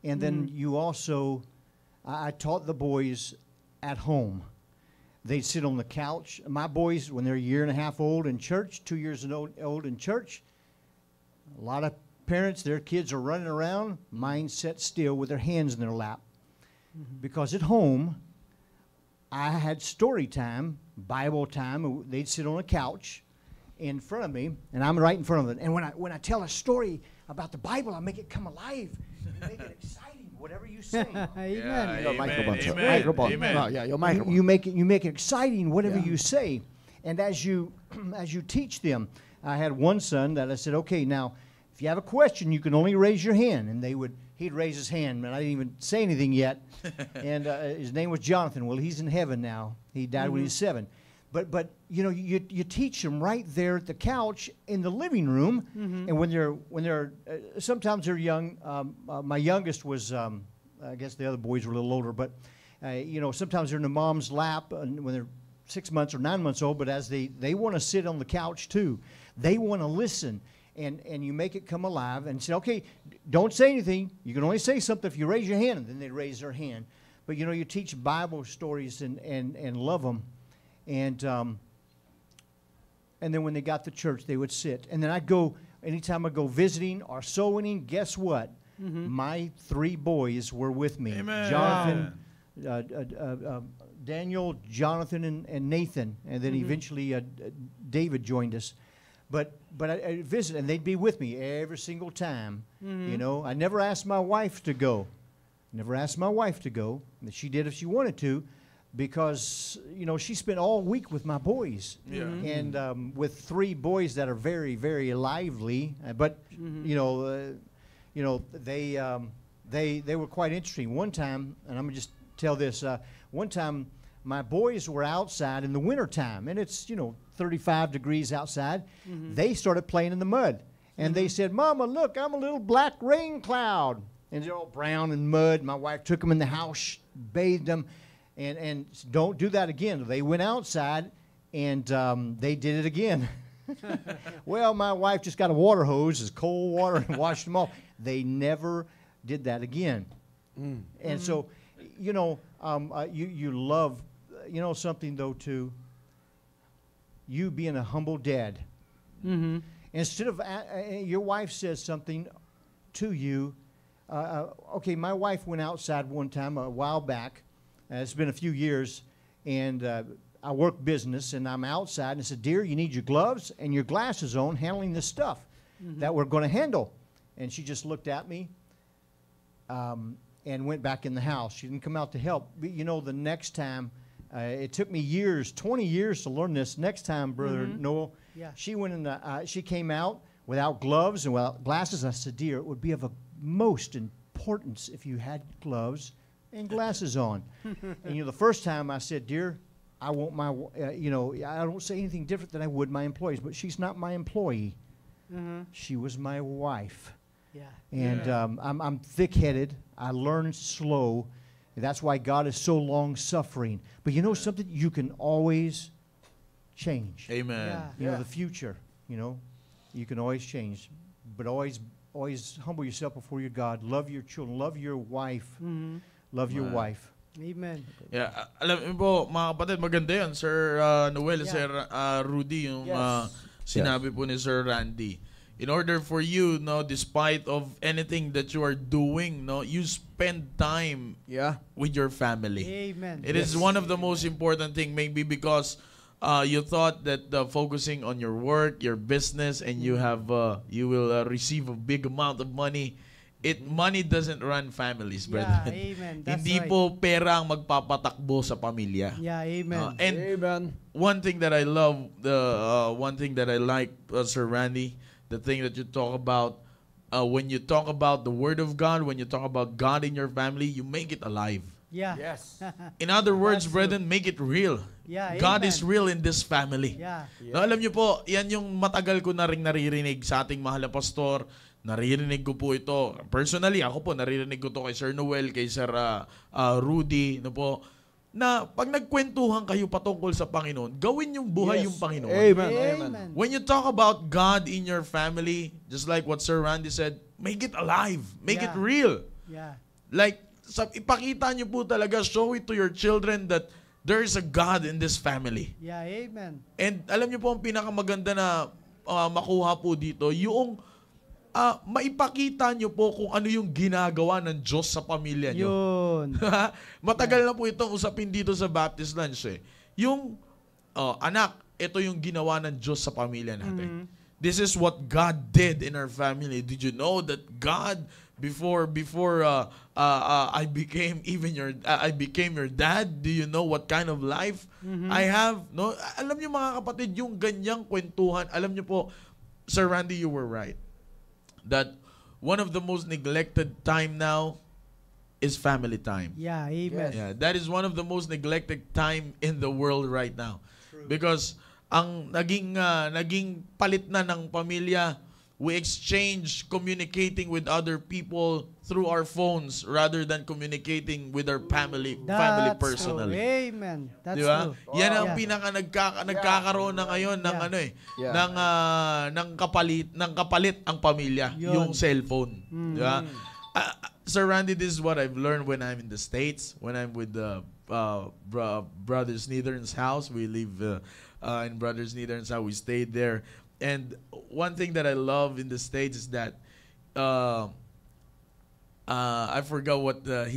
And then you also, I taught the boys at home. They'd sit on the couch. My boys, when they're a year and a half old in church, 2 years old in church, a lot of parents, their kids are running around, mine set still with their hands in their lap. Because at home, I had story time, Bible time. They'd sit on a couch in front of me, and I'm right in front of them. And when I tell a story about the Bible, I make it come alive, make it exciting. Whatever you say, Amen. Your microphone, sir. Amen. Microphone. Amen. No, yeah, your microphone. you make it exciting. Whatever Yeah. you say, and as you teach them, I had one son that I said, okay, now. If you have a question, you can only raise your hand. And he'd raise his hand, and I didn't even say anything yet. And his name was Jonathan. Well, he's in heaven now. He died when he was 7. But you teach them right there at the couch in the living room. And when they're sometimes they're young. My youngest was, I guess the other boys were a little older, but sometimes they're in the mom's lap and when they're 6 months or 9 months old. But as they want to sit on the couch too, they want to listen. And you make it come alive and say, okay, don't say anything. You can only say something if you raise your hand. And then they raise their hand. But, you teach Bible stories and love them. And then when they got to church, they would sit. And then anytime I go visiting or soul winning, guess what? My 3 boys were with me. Amen. Jonathan, Daniel, Jonathan, and Nathan. And then eventually David joined us. But I visit, and they'd be with me every single time. I never asked my wife to go. And she did if she wanted to, because she spent all week with my boys. Yeah. And with 3 boys that are very, very lively, but they were quite interesting. One time, and I'm gonna just tell this. One time, my boys were outside in the wintertime, and it's 35 degrees outside, they started playing in the mud. And they said, Mama, look, I'm a little black rain cloud. And they're all brown and mud. My wife took them in the house, bathed them, and don't do that again. They went outside, and they did it again. Well, my wife just got a water hose, it's cold water, and washed them off. They never did that again. And so, you know, you love, you know something, though, too? You being a humble dad. Instead of, your wife says something to you. Okay, my wife went outside one time a while back. It's been a few years, and I work business, and I'm outside, and I said, dear, you need your gloves and your glasses on handling this stuff that we're going to handle. And she just looked at me and went back in the house. She didn't come out to help. But, you know, the next time, it took me years, 20 years to learn this. Next time, Brother Noel, she went in she came out without gloves and without glasses. I said, dear, it would be of a most importance if you had gloves and glasses on. And, you know, the first time I said, dear, I want my, you know, I don't say anything different than I would my employees, but she's not my employee. She was my wife. And I'm thick-headed. I learn slow. That's why God is so long-suffering. But you know something? You can always change. Amen. You know, the future, you know, you can always change. But always humble yourself before your God. Love your children. Love your wife. Love your wife. Amen. Yeah, alam mo po, mga kapatid, maganda yan, Sir Noel, Sir Rudy, yung sinabi po ni Sir Randy. In order for you, no, despite of anything that you are doing, no, you spend time with your family. Amen. It is one of the most important thing, maybe because you thought that focusing on your work, your business, and you have you will receive a big amount of money. Money doesn't run families, brother. Amen. That's Hindi right. po pera ang magpapatakbo sa pamilya. Yeah, amen. And one thing that I love, one thing that I like, Sir Randy, the thing that you talk about, when you talk about the Word of God, when you talk about God in your family, you make it alive. Yeah. Yes. In other words, That's brethren, make it real. Yeah, God amen. is real in this family. Yeah. No, alam niyo po, yan yung matagal ko na ring naririnig sa ating mahal na pastor. Naririnig ko po ito. Personally, ako po, naririnig ko to kay Sir Noel, kay Sir Rudy, no po, na pag nagkwentuhan kayo patungkol sa Panginoon, gawin yung buhay yung Panginoon. Amen. Amen. When you talk about God in your family, just like what Sir Randy said, make it alive. Make it real. Yeah. Like, ipakita niyo po talaga, show it to your children that there is a God in this family. Yeah, amen. And alam niyo po, ang pinakamaganda na makuha po dito, yung maipakita niyo po kung ano yung ginagawa ng Diyos sa pamilya niyo. Yun. Matagal na po itong usapin dito sa Baptist Lunch eh. Yung, anak, ito yung ginawa ng Diyos sa pamilya natin. This is what God did in our family. Did you know that God, before I became your dad, do you know what kind of life I have? No, alam niyo mga kapatid, yung ganyang kwentuhan, alam niyo po, Sir Randy, you were right. That one of the most neglected time now is family time. Yeah, amen. Yeah, that is one of the most neglected time in the world right now. True. Because ang naging palit na ng pamilya, we exchange communicating with other people through our phones rather than communicating with our family personally. True. Amen. That's diba? true. Yan ang pinaka nagkakaroon na ngayon ng ng kapalit ang pamilya, yung cellphone. Diba? Sir Randy, this is what I've learned when I'm in the States, when I'm with the Brother Sneathern's house. We live in Brother Sneathern's house. We stayed there. And one thing that I love in the States is that I forgot what they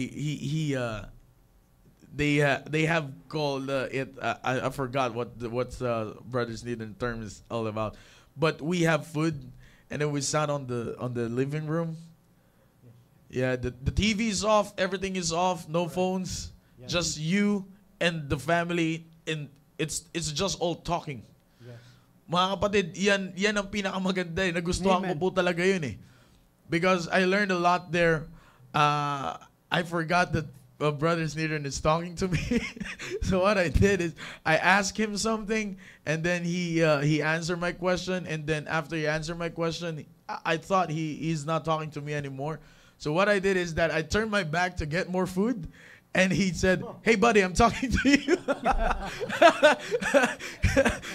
have called it. I forgot what's Brother Sneathern term is all about. But we have food, and then we sat on the living room. Yeah, the TV is off, everything is off, no phones, just you and the family, and it's just all talking. Mga kapatid, yan ang pinakamaganda eh. Nagustuhan ko po talaga yun eh. Because I learned a lot there. I forgot that Brother Sneedern is talking to me. So what I did is I asked him something, and then he answered my question, and then after he answered my question, I thought he's not talking to me anymore. So what I did is that I turned my back to get more food, and he said, "Hey buddy, I'm talking to you."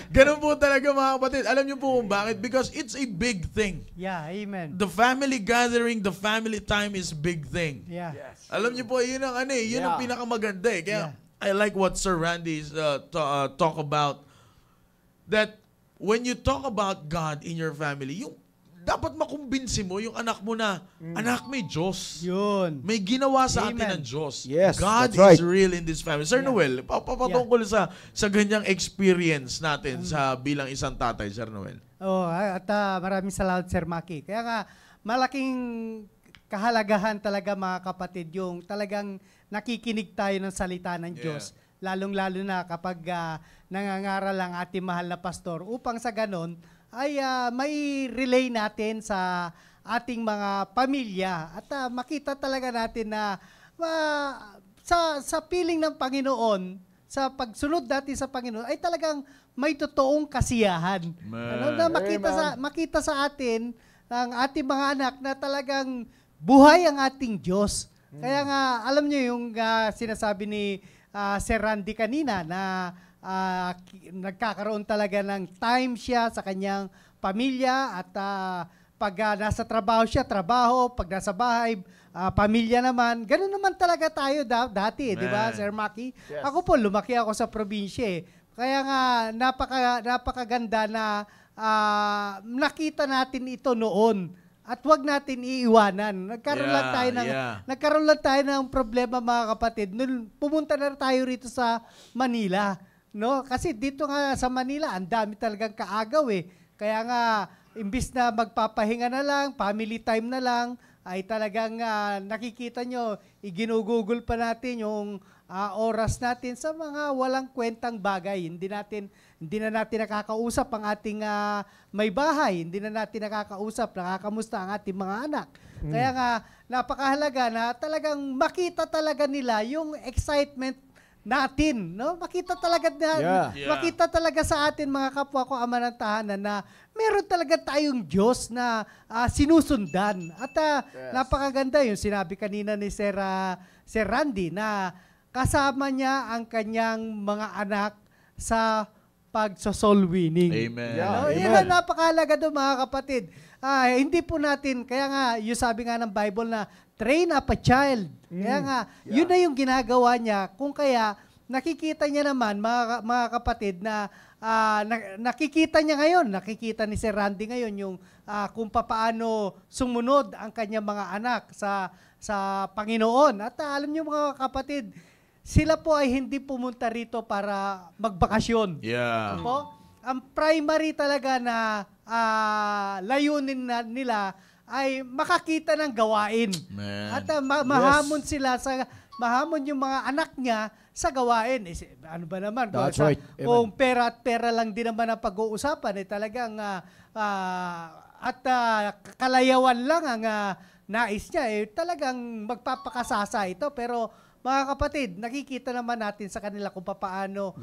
Ganun po talaga mga kapatid. Alam niyo po kung bakit? Because it's a big thing. Yeah, amen. The family gathering, the family time is big thing. Yeah. Alam niyo po, yun ang yun ang pinakamaganda eh. Kaya I like what Sir Randy's talk about. That when you talk about God in your family, yung dapat makumbinsi mo yung anak mo na, anak, may Diyos. Yun. May ginawa sa Amen. atin ng Diyos. Yes, God that's right. is real in this family. Sir Noel, papatungkol sa ganyang experience natin sa bilang isang tatay, Sir Noel. Maraming salamat, Sir Maki. Kaya nga, malaking kahalagahan talaga mga kapatid yung talagang nakikinig tayo ng salita ng Diyos. Lalong-lalo na kapag nangangaral ang ating mahal na pastor upang sa ganon ay may relay natin sa ating mga pamilya at makita talaga natin na sa piling ng Panginoon, sa pagsunod natin sa Panginoon ay talagang may totoong kasiyahan. Na makita sa atin ng ating mga anak na talagang buhay ang ating Diyos. Kaya nga alam niyo yung sinasabi ni Sir Randy kanina na nagkakaroon talaga ng time siya sa kanyang pamilya at pag nasa trabaho siya, trabaho, pag nasa bahay, pamilya naman. Ganun naman talaga tayo dati, di ba, Sir Maki? Yes. Ako po, lumaki ako sa probinsya. Kaya nga, napakaganda na nakita natin ito noon. At wag natin iiwanan. Nagkaroon lang tayo ng problema mga kapatid. Nung pumunta na tayo rito sa Manila. No? Kasi dito nga sa Manila, ang dami talagang kaagaw eh. Kaya nga, imbis na magpapahinga na lang, family time na lang, ay talagang nakikita nyo, iginugugol pa natin yung oras natin sa mga walang kwentang bagay. Hindi na natin nakakausap ang ating may bahay. Hindi na natin nakakausap, nakakamusta ang ating mga anak. Kaya nga, napakahalaga na talagang makita talaga nila yung excitement natin, no? Makita talaga sa atin mga kapwa ko ama ng tahanan na meron talaga tayong Diyos na sinusundan. At napakaganda yung sinabi kanina ni Sir Randy na kasama niya ang kanyang mga anak sa pag-soul winning. Amen. Yan ang napakahalaga doon mga kapatid. Hindi po natin, kaya nga, yung sabi nga ng Bible na train up a child. Kaya nga, yun na yung ginagawa niya. Kung kaya, nakikita niya naman, mga kapatid, na nakikita niya ngayon, nakikita ni Sir Randy ngayon, yung kung paano sumunod ang kanyang mga anak sa Panginoon. At alam niyo mga kapatid, sila po ay hindi pumunta rito para magbakasyon. Yeah. Ang primary talaga na layunin nila ay makakita ng gawain. Man. At mahamon sila mahamon yung mga anak niya sa gawain. Ano ba naman? That's right. Kung pera at pera lang din naman ang pag-uusapan, talagang kalayawan lang ang nais niya. Talagang magpapakasasa ito. Pero mga kapatid, nakikita naman natin sa kanila kung paano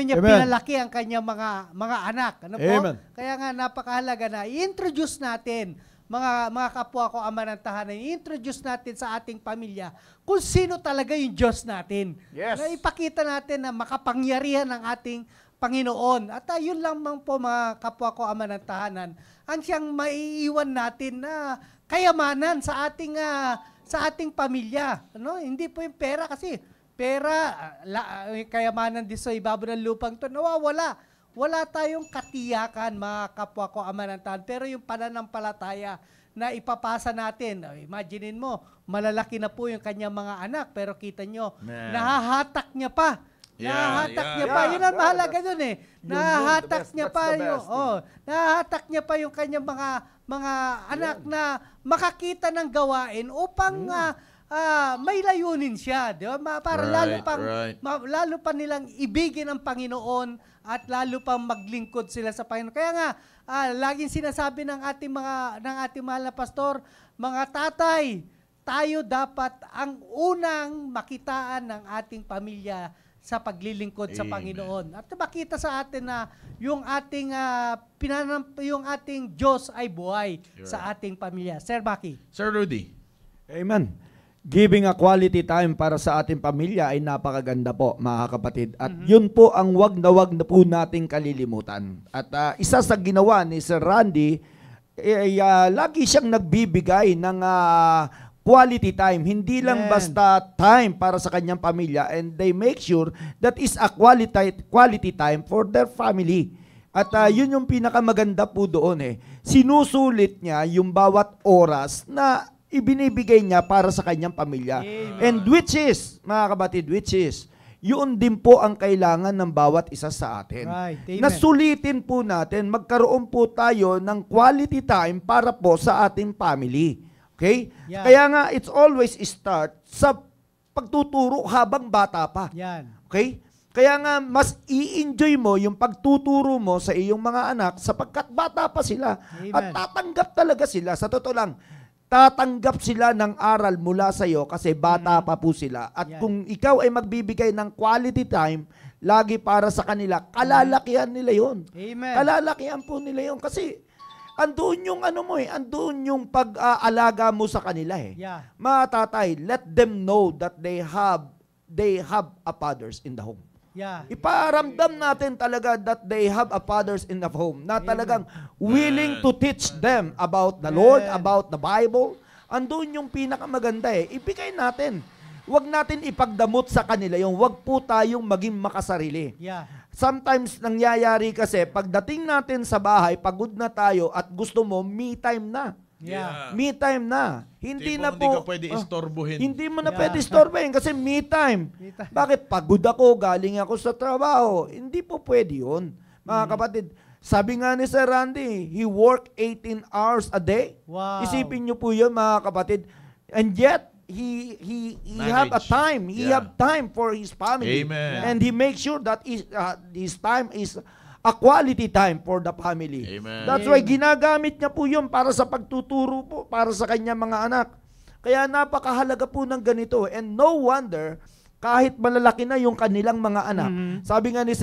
niya pinalaki ang kanyang mga anak. Ano po? Amen. Kaya nga napakahalaga na i-introduce natin mga kapwa ko ama ng tahanan, i-introduce natin sa ating pamilya kung sino talaga yung Diyos natin. Yes. Na ipakita natin na makapangyarihan ng ating Panginoon. At yun lamang po mga kapwa ko ama ng tahanan, ang siyang maiiwan natin na kayamanan sa ating pamilya. Ano? Hindi po yung pera kasi kayamanan din sa ibabaw ng lupang to, nawawala. Wala tayong katiyakan, mga kapwa ko ama ng tahanan. Pero yung pananampalataya na ipapasa natin, imaginein mo, malalaki na po yung kanyang mga anak, pero kita nyo, nahahatak niya pa. Nahahatak niya pa. Yun ang mahalaga dun eh. Nahahatak niya pa nahahatak niya pa yung kanyang mga anak na makakita ng gawain upang may layunin siya, di ba? Para lalo pa nilang ibigin ang Panginoon at lalo pang maglingkod sila sa Panginoon. Kaya nga, laging sinasabi ng ating mahal na pastor, mga tatay, tayo dapat ang unang makitaan ng ating pamilya sa paglilingkod sa Amen. Panginoon. At makita sa atin na yung ating yung ating Diyos ay buhay sa ating pamilya. Sir Maki. Sir Rudy. Amen. Giving a quality time para sa ating pamilya ay napakaganda po, mga kapatid. At yun po ang wag na po nating kalilimutan. At isa sa ginawa ni Sir Randy, lagi siyang nagbibigay ng quality time. Hindi lang basta time para sa kanyang pamilya, and they make sure that is a quality time for their family. At yun yung pinakamaganda po doon Sinusulit niya yung bawat oras na ibinibigay niya para sa kanyang pamilya. Amen. And which is, mga kapatid, yun din po ang kailangan ng bawat isa sa atin. Right. Amen. Nasulitin po natin, magkaroon po tayo ng quality time para po sa ating family. Okay? Yeah. Kaya nga, it's always start sa pagtuturo habang bata pa. Yan. Okay? Kaya nga, mas i-enjoy mo yung pagtuturo mo sa iyong mga anak sapagkat bata pa sila. Amen. At tatanggap talaga sila. Sa totoo lang, tatanggap sila ng aral mula sa iyo kasi bata pa po sila. At Yan. kung ikaw ay magbibigay ng quality time, lagi para sa kanila, kalalakihan nila yon. Amen. Kalalakihan po nila yon kasi andoon yung andoon yung pag-aalaga mo sa kanila Yeah. Mga tatay, let them know that they have a fathers in the home. Yeah. Iparamdam natin talaga that they have a fathers in the home na talagang willing to teach them about the Lord, about the Bible. Andun yung pinakamaganda Ibigay natin. Huwag natin ipagdamot sa kanila yung huwag po tayong maging makasarili. Yeah. Sometimes nangyayari kasi pagdating natin sa bahay, pagod na tayo at gusto mo, me time na. Yeah. Me time na. Hindi na po. Hindi ka pwede istorbohin. Hindi mo na Yeah. pwede istorbohin kasi me time. Me time. Bakit? Pagod ako, galing ako sa trabaho. Hindi po pwede yun. Mga kapatid, sabi nga ni Sir Randy, he worked 18 hours a day. Wow. Isipin niyo po yun, mga kapatid. And yet, he have a Manage. time. He Yeah. have time for his family. Amen. And he makes sure that his time is a quality time for the family. Amen. That's why ginagamit niya po yun para sa pagtuturo po, para sa kanyang mga anak. Kaya napakahalaga po ng ganito. And no wonder, kahit malalaki na yung kanilang mga anak, sabi nga ni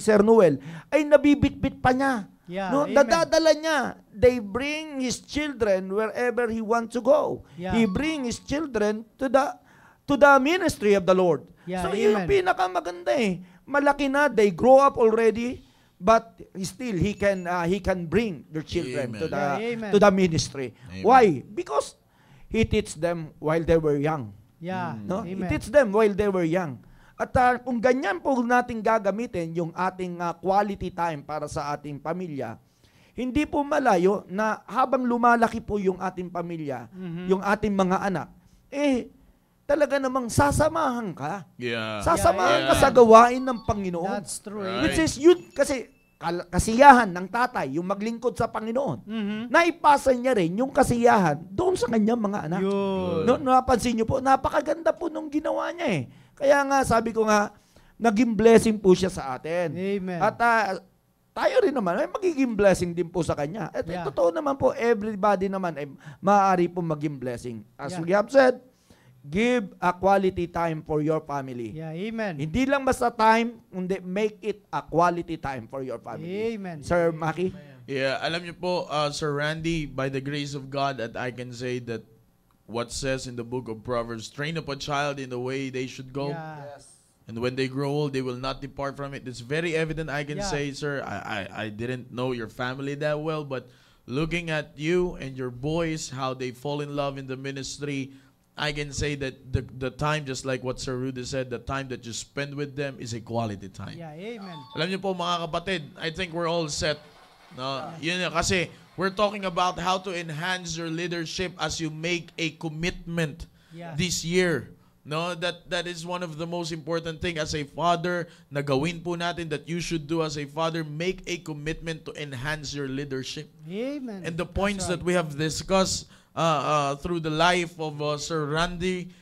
Sir Noel, ay nabibitbit pa niya. Yeah, No, amen. nadadala niya. They bring his children wherever he wants to go. Yeah. He bring his children to the ministry of the Lord. Yeah, So yun yung amen. pinakamaganda Malaki na, they grow up already, but still he can bring their children Amen. to the Yeah, amen. to the ministry. Amen. Why? Because he teach them while they were young. Yeah. No? He Amen. teach them while they were young. At kung ganyan po natin gagamitin yung ating quality time para sa ating pamilya, hindi po malayo na habang lumalaki po yung ating pamilya, yung ating mga anak, talaga namang sasamahan ka. Yeah. Sasamahan Yeah. ka sa gawain ng Panginoon. That's true. Right. Which is yun, kasi kasiyahan ng tatay, yung maglingkod sa Panginoon. Naipasa niya rin yung kasiyahan doon sa kanyang mga anak. Yun. Napansin niyo po, napakaganda po nung ginawa niya Kaya nga, sabi ko nga, naging blessing po siya sa atin. Amen. At tayo rin naman, ay magiging blessing din po sa kanya. At Yeah. totoo naman po, everybody naman ay maaari po maging blessing. As Yeah. we have said, give a quality time for your family. Yeah, amen. Hindi lang basta time, kundi make it a quality time for your family. Amen. Sir Maki? Yeah, alam niyo po, Sir Randy, by the grace of God, that I can say that what says in the book of Proverbs, train up a child in the way they should go. Yeah. And when they grow old, they will not depart from it. It's very evident, I can Yeah. say, sir. I didn't know your family that well, but looking at you and your boys, how they fall in love in the ministry, I can say that the time, just like what Sir Rudy said, the time that you spend with them is a quality time. Yeah, amen. Alam niyo po, mga kapatid, I think we're all set. No, yun yun, kasi we're talking about how to enhance your leadership as you make a commitment Yeah. this year. No, that is one of the most important thing as a father na gawin po natin that you should do as a father, make a commitment to enhance your leadership. Amen. And the points That's that we have discussed through the life of Sir Randy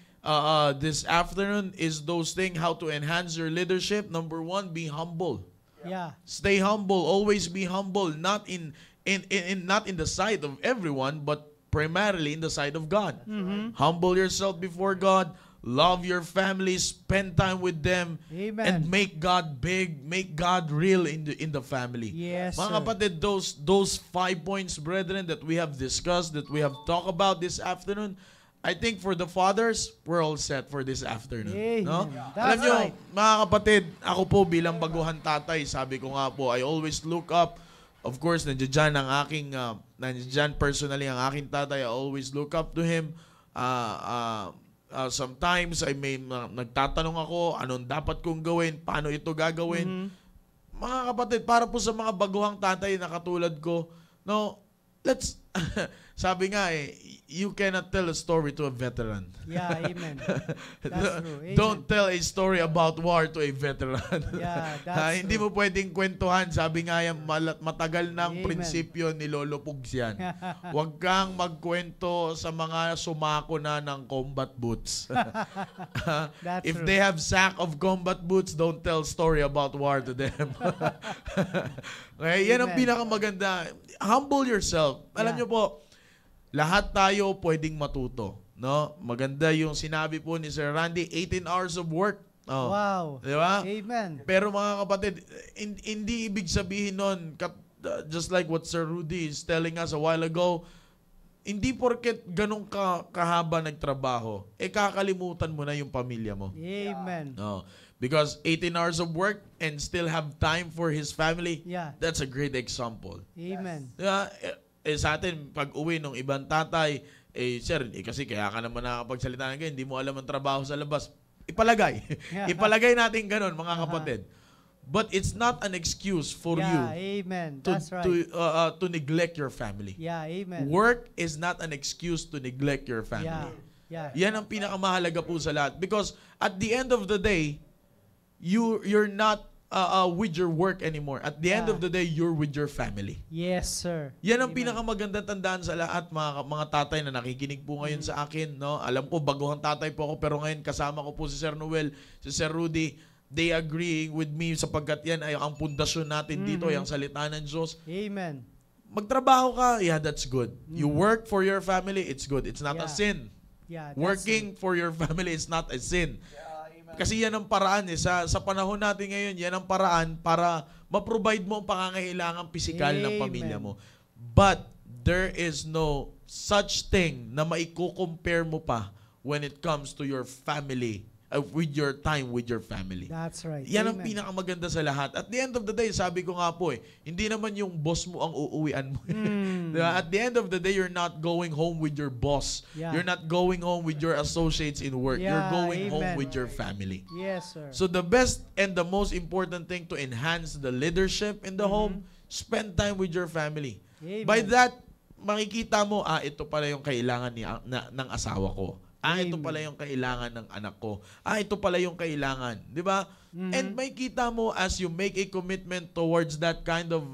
this afternoon is those things, how to enhance your leadership. Number one, be humble. Yeah. Stay humble. Always be humble. Not in the sight of everyone, but primarily in the sight of God. Humble yourself before God, love your family, spend time with them, Amen. and make God big, make God real in the family. Yes, Mga sir. kapatid, those 5 points, brethren, that we have discussed, that we have talked about this afternoon, I think for the fathers, we're all set for this afternoon. Amen. No? That's Alam nyo, right. mga kapatid, ako po bilang baguhan tatay, sabi ko nga po, I always look up. Of course, nandiyan personally ang aking tatay. I always look up to him. Sometimes, nagtatanong ako, anong dapat kong gawin, paano ito gagawin. Mga kapatid, para po sa mga baguhang tatay na katulad ko, no, let's, sabi nga you cannot tell a story to a veteran. Yeah, amen. That's true. Amen. Don't tell a story about war to a veteran. Yeah, that's Hindi mo pwedeng kwentuhan. Sabi nga yan, matagal ng Amen. prinsipyo ni Lolo Pugs yan. Huwag kang magkwento sa mga sumako na ng combat boots. That's If true. they have sack of combat boots, don't tell story about war to them. Okay, yan ang Amen. pinakamaganda. Humble yourself. Alam Yeah. nyo po, lahat tayo pwedeng matuto. No? Maganda yung sinabi po ni Sir Randy, 18 hours of work. Oh. Wow. Di ba? Amen. Pero mga kapatid, hindi ibig sabihin nun, just like what Sir Rudy is telling us a while ago, hindi porket ganun kahaba nagtrabaho, kakalimutan mo na yung pamilya mo. Amen. No. Because 18 hours of work and still have time for his family, Yeah. that's a great example. Amen. Diba? Sa atin, pag uwi ng ibang tatay, sir, kasi kaya ka naman nakakapagsalita ng ganyan, hindi mo alam ang trabaho sa labas. Ipalagay. Ipalagay natin ganun, mga kapatid. But it's not an excuse for Yeah, you amen. to, That's right. to neglect your family. Yeah, amen. Work is not an excuse to neglect your family. Yeah. Yan ang pinakamahalaga po sa lahat. Because at the end of the day, you're not with your work anymore. At the end Yeah. of the day, you're with your family. Yes, sir. Yan ang Amen. pinakamaganda tandaan sa lahat, mga tatay na nakikinig po ngayon sa akin. No? Alam ko, baguhang tatay po ako, pero ngayon kasama ko po si Sir Noel, si Sir Rudy. They agreeing with me sapagkat yan ay ang pundasyon natin dito, yung salita ng Diyos. Amen. Magtrabaho ka, yeah, that's good. You work for your family, it's good. It's not a Yeah. sin. Yeah. that's Working for your family is not a sin. Kasi yan ang paraan Sa panahon natin ngayon, yan ang paraan para ma-provide mo ang pangangailangang pisikal ng Amen. pamilya mo. But there is no such thing na maiko-compare mo pa when it comes to your family, with your time with your family. That's right. Yan ang Amen. pinakamaganda sa lahat. At the end of the day, sabi ko nga po hindi naman yung boss mo ang uuwian mo. Diba? At the end of the day, you're not going home with your boss. Yeah. You're not going home with your associates in work. You're Yeah, going home amen. with your family. Yes, sir. So the best and the most important thing to enhance the leadership in the home, spend time with your family. Amen. By that, makikita mo, ito pala yung kailangan ng asawa ko. Ito Amen. pala yung kailangan ng anak ko. Ito pala yung kailangan. Di ba? And may kita mo as you make a commitment towards that kind of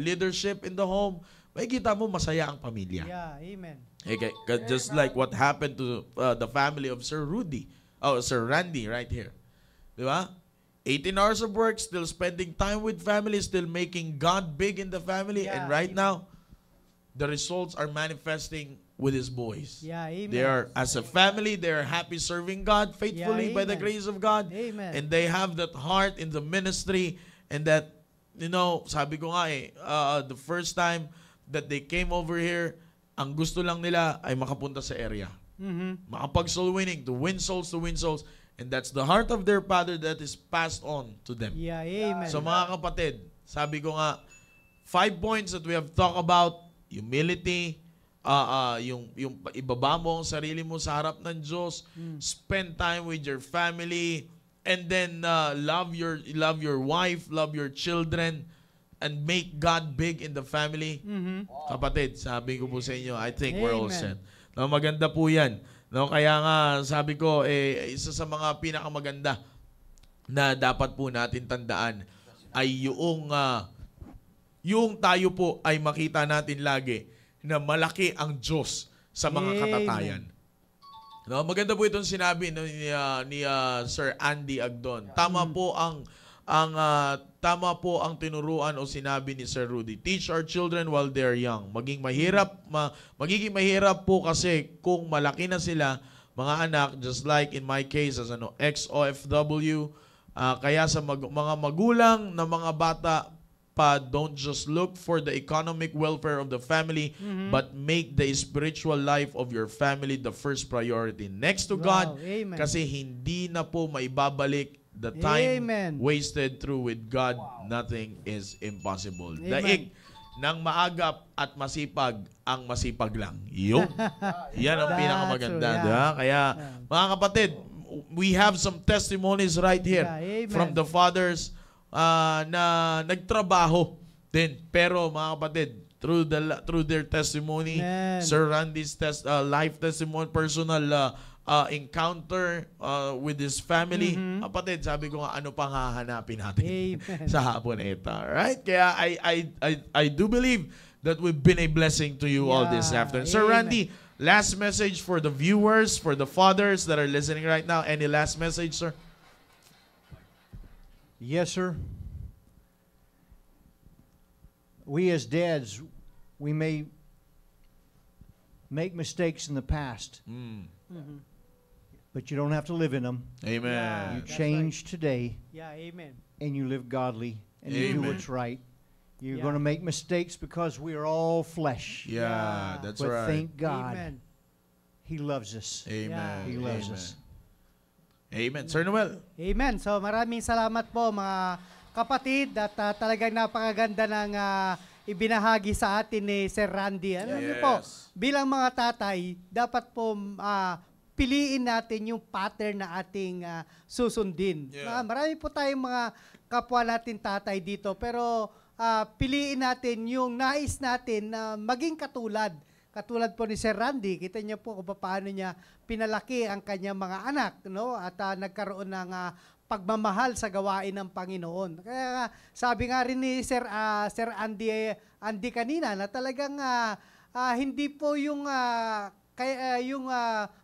leadership in the home, may kita mo masaya ang pamilya. Yeah, amen. Okay, just like what happened to the family of Sir Rudy. Sir Randy right here. Di ba? 18 hours of work, still spending time with family, still making God big in the family. And Yeah, right amen. now, the results are manifesting with his boys. Yeah, amen. They are, as a family, they are happy serving God faithfully by the amen. grace of God. Amen. And they have that heart in the ministry. And that, sabi ko nga the first time that they came over here, ang gusto lang nila ay makapunta sa area. Makapag-soul winning, to win souls. And that's the heart of their Father that is passed on to them. Yeah, amen. So mga kapatid, sabi ko nga, 5 points that we have talked about: humility, yung ibaba mo ang sarili mo sa harap ng Diyos, spend time with your family, and then love your wife, love your children, and make God big in the family. Kapatid, sabi ko po sa inyo, I think we're all Amen. set. No, maganda po yan. No, kaya nga sabi ko, isa sa mga pinakamaganda na dapat po natin tandaan ay yung tayo po ay makita natin lagi na malaki ang Diyos sa mga Amen. katatayan. No, maganda po itong sinabi ni Sir Andy Agdon. Tama po ang tama po ang tinuruan o sinabi ni Sir Rudy. Teach our children while they're young. Magiging mahirap po kasi kung malaki na sila, mga anak, just like in my case as ex-OFW, kaya sa mga magulang na mga bata pa, don't just look for the economic welfare of the family, but make the spiritual life of your family the first priority. Next to God, Amen. kasi hindi na po maibabalik the time Amen. wasted through with God. Nothing is impossible. Amen. Daig ng maagap at masipag ang masipag lang. Yan ang That's pinakamaganda. true, yeah. Diba? Kaya, mga kapatid, we have some testimonies right here Yeah, amen. from the fathers na nagtrabaho din. Pero, mga kapatid, through their testimony, Amen. Sir Randy's life testimony, personal encounter with his family. Kapatid, sabi ko nga, ano pang hahanapin natin Amen. sa hapon ito. Right? Kaya I do believe that we've been a blessing to you all this Yeah. afternoon. Sir Amen. Randy, last message for the viewers, for the fathers that are listening right now. Any last message, sir? Yes, sir. We as dads, we may make mistakes in the past, but you don't have to live in them. Amen. You That's change today, Yeah, amen. and you live godly, and you do Amen. what's right. You're Yeah. going to make mistakes because we are all flesh. Yeah, Yeah. that's But right. thank God, Amen. He loves us. Amen. Yeah. He loves Amen. us. Amen. Sir Noel. Amen. So maraming salamat po mga kapatid at talagang napakaganda ng ibinahagi sa atin ni Sir Randy. Alam niyo po, Yes. bilang mga tatay, dapat po piliin natin yung pattern na ating susundin. Yeah. Marami po tayong mga kapwa natin tatay dito, pero piliin natin yung nais natin na maging katulad. Katulad po ni Sir Randy, kita niyo po kung paano niya pinalaki ang kanyang mga anak, no? At nagkaroon ng pagmamahal sa gawain ng Panginoon. Kaya sabi nga rin ni Sir Andy kanina na talagang hindi po yung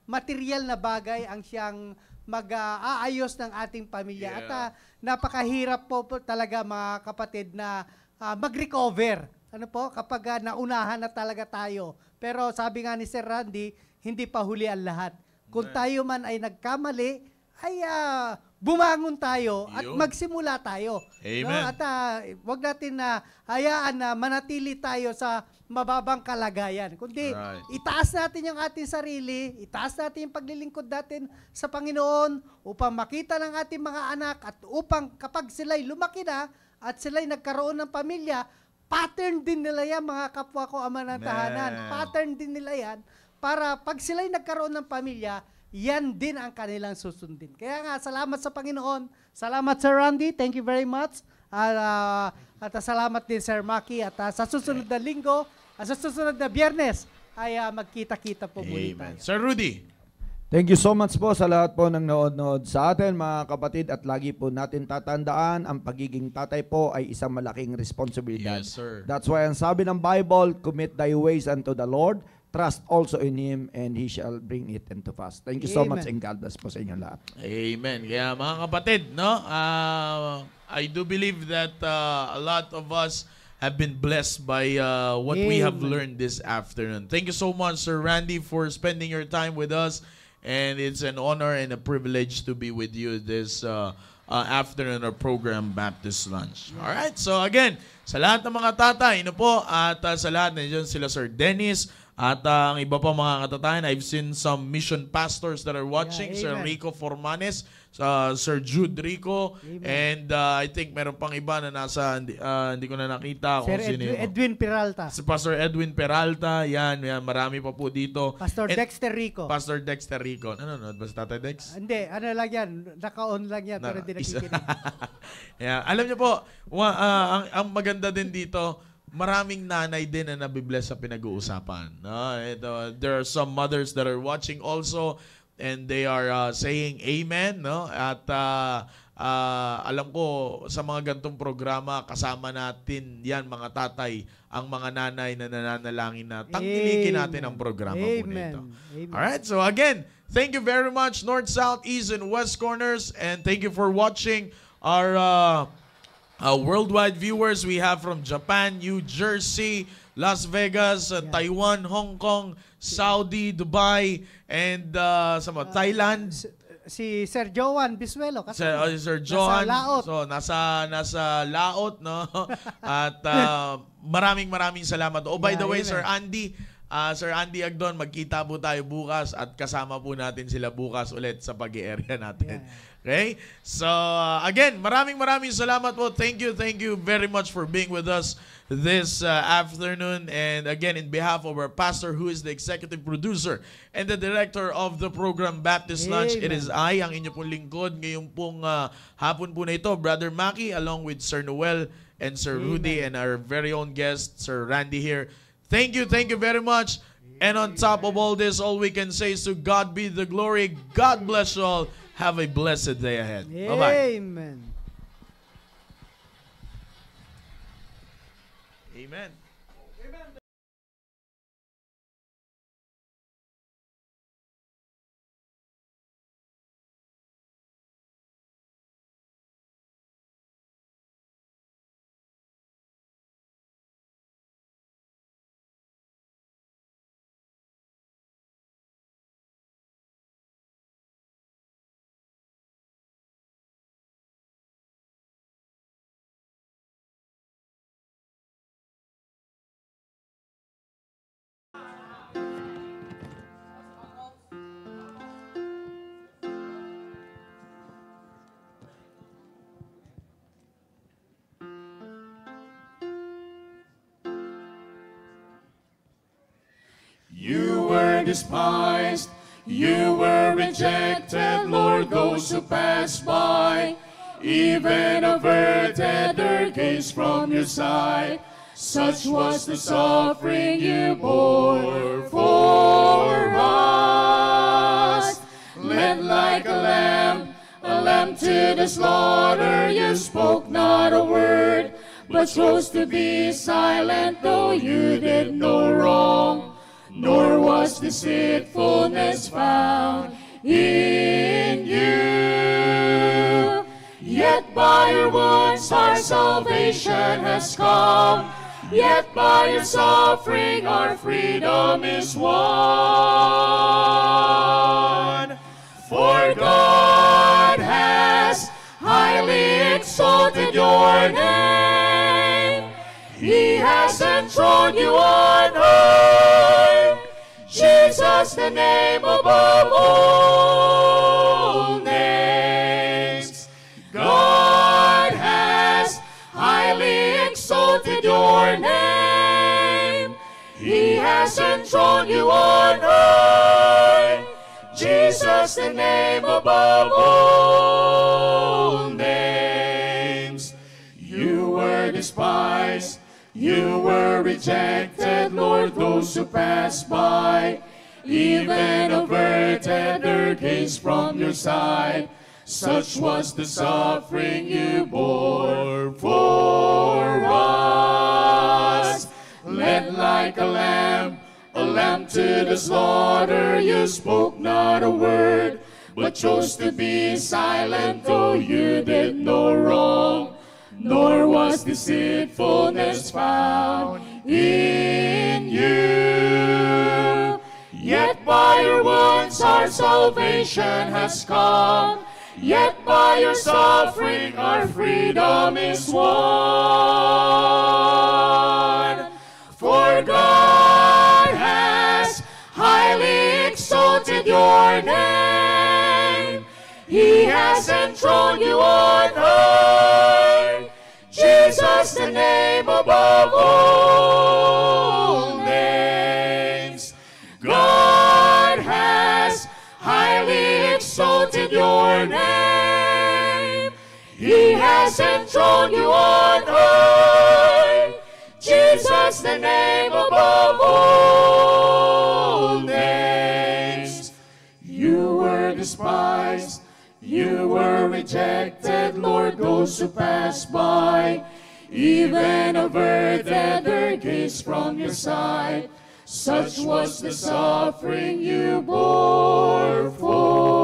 material na bagay ang siyang mag-aayos ng ating pamilya. Yeah. At napakahirap po talaga mga kapatid na mag-recover. Ano po? Kapag naunahan na talaga tayo. Pero sabi nga ni Sir Randy, hindi pa huli ang lahat. Kung tayo man ay nagkamali, ay bumangon tayo at Yun. magsimula tayo. Amen. No? At wag natin na hayaan na manatili tayo sa mababang kalagayan. Kundi Right. itaas natin yung ating sarili, itaas natin yung paglilingkod natin sa Panginoon upang makita ng ating mga anak at upang kapag sila'y lumaki na at sila'y nagkaroon ng pamilya, pattern din nila yan, mga kapwa ko ama ng tahanan. Man. Pattern din nila yan para pag sila'y nagkaroon ng pamilya, yan din ang kanilang susundin. Kaya nga, salamat sa Panginoon. Salamat, Sir Randy. Thank you very much. At salamat din, Sir Maki. At sa susunod na linggo, sa susunod na Biyernes, ay magkita-kita po muli Amen. tayo. Sir Rudy. Thank you so much po sa lahat po ng nood-nood sa atin, mga kapatid, at lagi po natin tatandaan, ang pagiging tatay po ay isang malaking responsibilidad. Yes, sir. That's why ang sabi ng Bible, commit thy ways unto the Lord, trust also in Him, and He shall bring it into pass. Thank you so much, Amen. and God bless po sa inyo lahat. Amen. Kaya mga kapatid, no? I do believe that a lot of us have been blessed by what we have Amen. learned this afternoon. Thank you so much, Sir Randy, for spending your time with us. And it's an honor and a privilege to be with you this afternoon our program, Baptist Lunch. All right. So again, sa lahat ng mga tatay, po, at sa lahat, nandiyan sila Sir Dennis, at ang iba pa mga katatayan, I've seen some mission pastors that are watching, Yeah, Sir amen. Rico Formanes, Sir Jude Rico, Amen. and I think meron pang iba na nasa, hindi ko na nakita kung Sir sino yun. Edwin Peralta. Si Pastor Edwin Peralta, yan, marami pa po dito. Pastor And Dexter Rico. Pastor Dexter Rico. Nanonood ba si Tatay Dex? Hindi, ano lang yan. Naka-on lang yan, pero hindi nakikinig. Yeah. Alam niyo po, ang maganda din dito, maraming nanay din na nabibless sa pinag-uusapan. No? There are some mothers that are watching also, and they are saying amen. No? At alam ko, sa mga gantong programa, kasama natin yan, mga tatay, ang mga nanay na nananalangin na tangkilikin natin ang programa po Amen. nito. Amen. Alright, so again, thank you very much, North, South, East, and West Corners, and thank you for watching our worldwide viewers we have from Japan, New Jersey, Las Vegas, Taiwan, Hong Kong, Saudi, Dubai, and Thailand. Si Sir Joan Bisuelo kasi Sir Joan, nasa Laot. so nasa Laot, no? At maraming salamat. Oh, by the way, Sir Andy Agdon, magkita po tayo bukas at kasama po natin sila bukas ulit sa pag-i-area natin. Okay? So, again, maraming salamat po. Thank you very much for being with us this afternoon. And again, in behalf of our pastor who is the executive producer and the director of the program Baptist Lunch, it is I, ang inyo pong lingkod ngayong pong hapon po na ito, Brother Maki, along with Sir Noel and Sir Rudy and our very own guest, Sir Randy here. Thank you very much. And on top of all this, all we can say is to God be the glory. God bless you all. Have a blessed day ahead. Bye-bye. Amen. Amen. You were despised, you were rejected, Lord, those who passed by even averted their gaze from your sight. Such was the suffering you bore for us. Led like a lamb to the slaughter, you spoke not a word, but chose to be silent, though you did no wrong. Nor was deceitfulness found in you. Yet by your wounds our salvation has come. Yet by your suffering our freedom is won. For God has highly exalted your name. He has enthroned you on high. Jesus, the name above all names. God has highly exalted your name. He has enthroned you on high. Jesus, the name above all names. You were despised, you were rejected, Lord, those who passed by even averted their gaze from your sight. Such was the suffering you bore for us. Led like a lamb to the slaughter, you spoke not a word, but chose to be silent, though you did no wrong. Nor was deceitfulness found in you. Yet by your wounds our salvation has come. Yet by your suffering our freedom is won. For God has highly exalted your name. He has enthroned you on high. Jesus, the name above all names. God has highly exalted your name. He has enthroned you on high. Jesus, the name above all names. You were despised, you were rejected, Lord, those who passed by even averted their gaze from your sight. Such was the suffering you bore for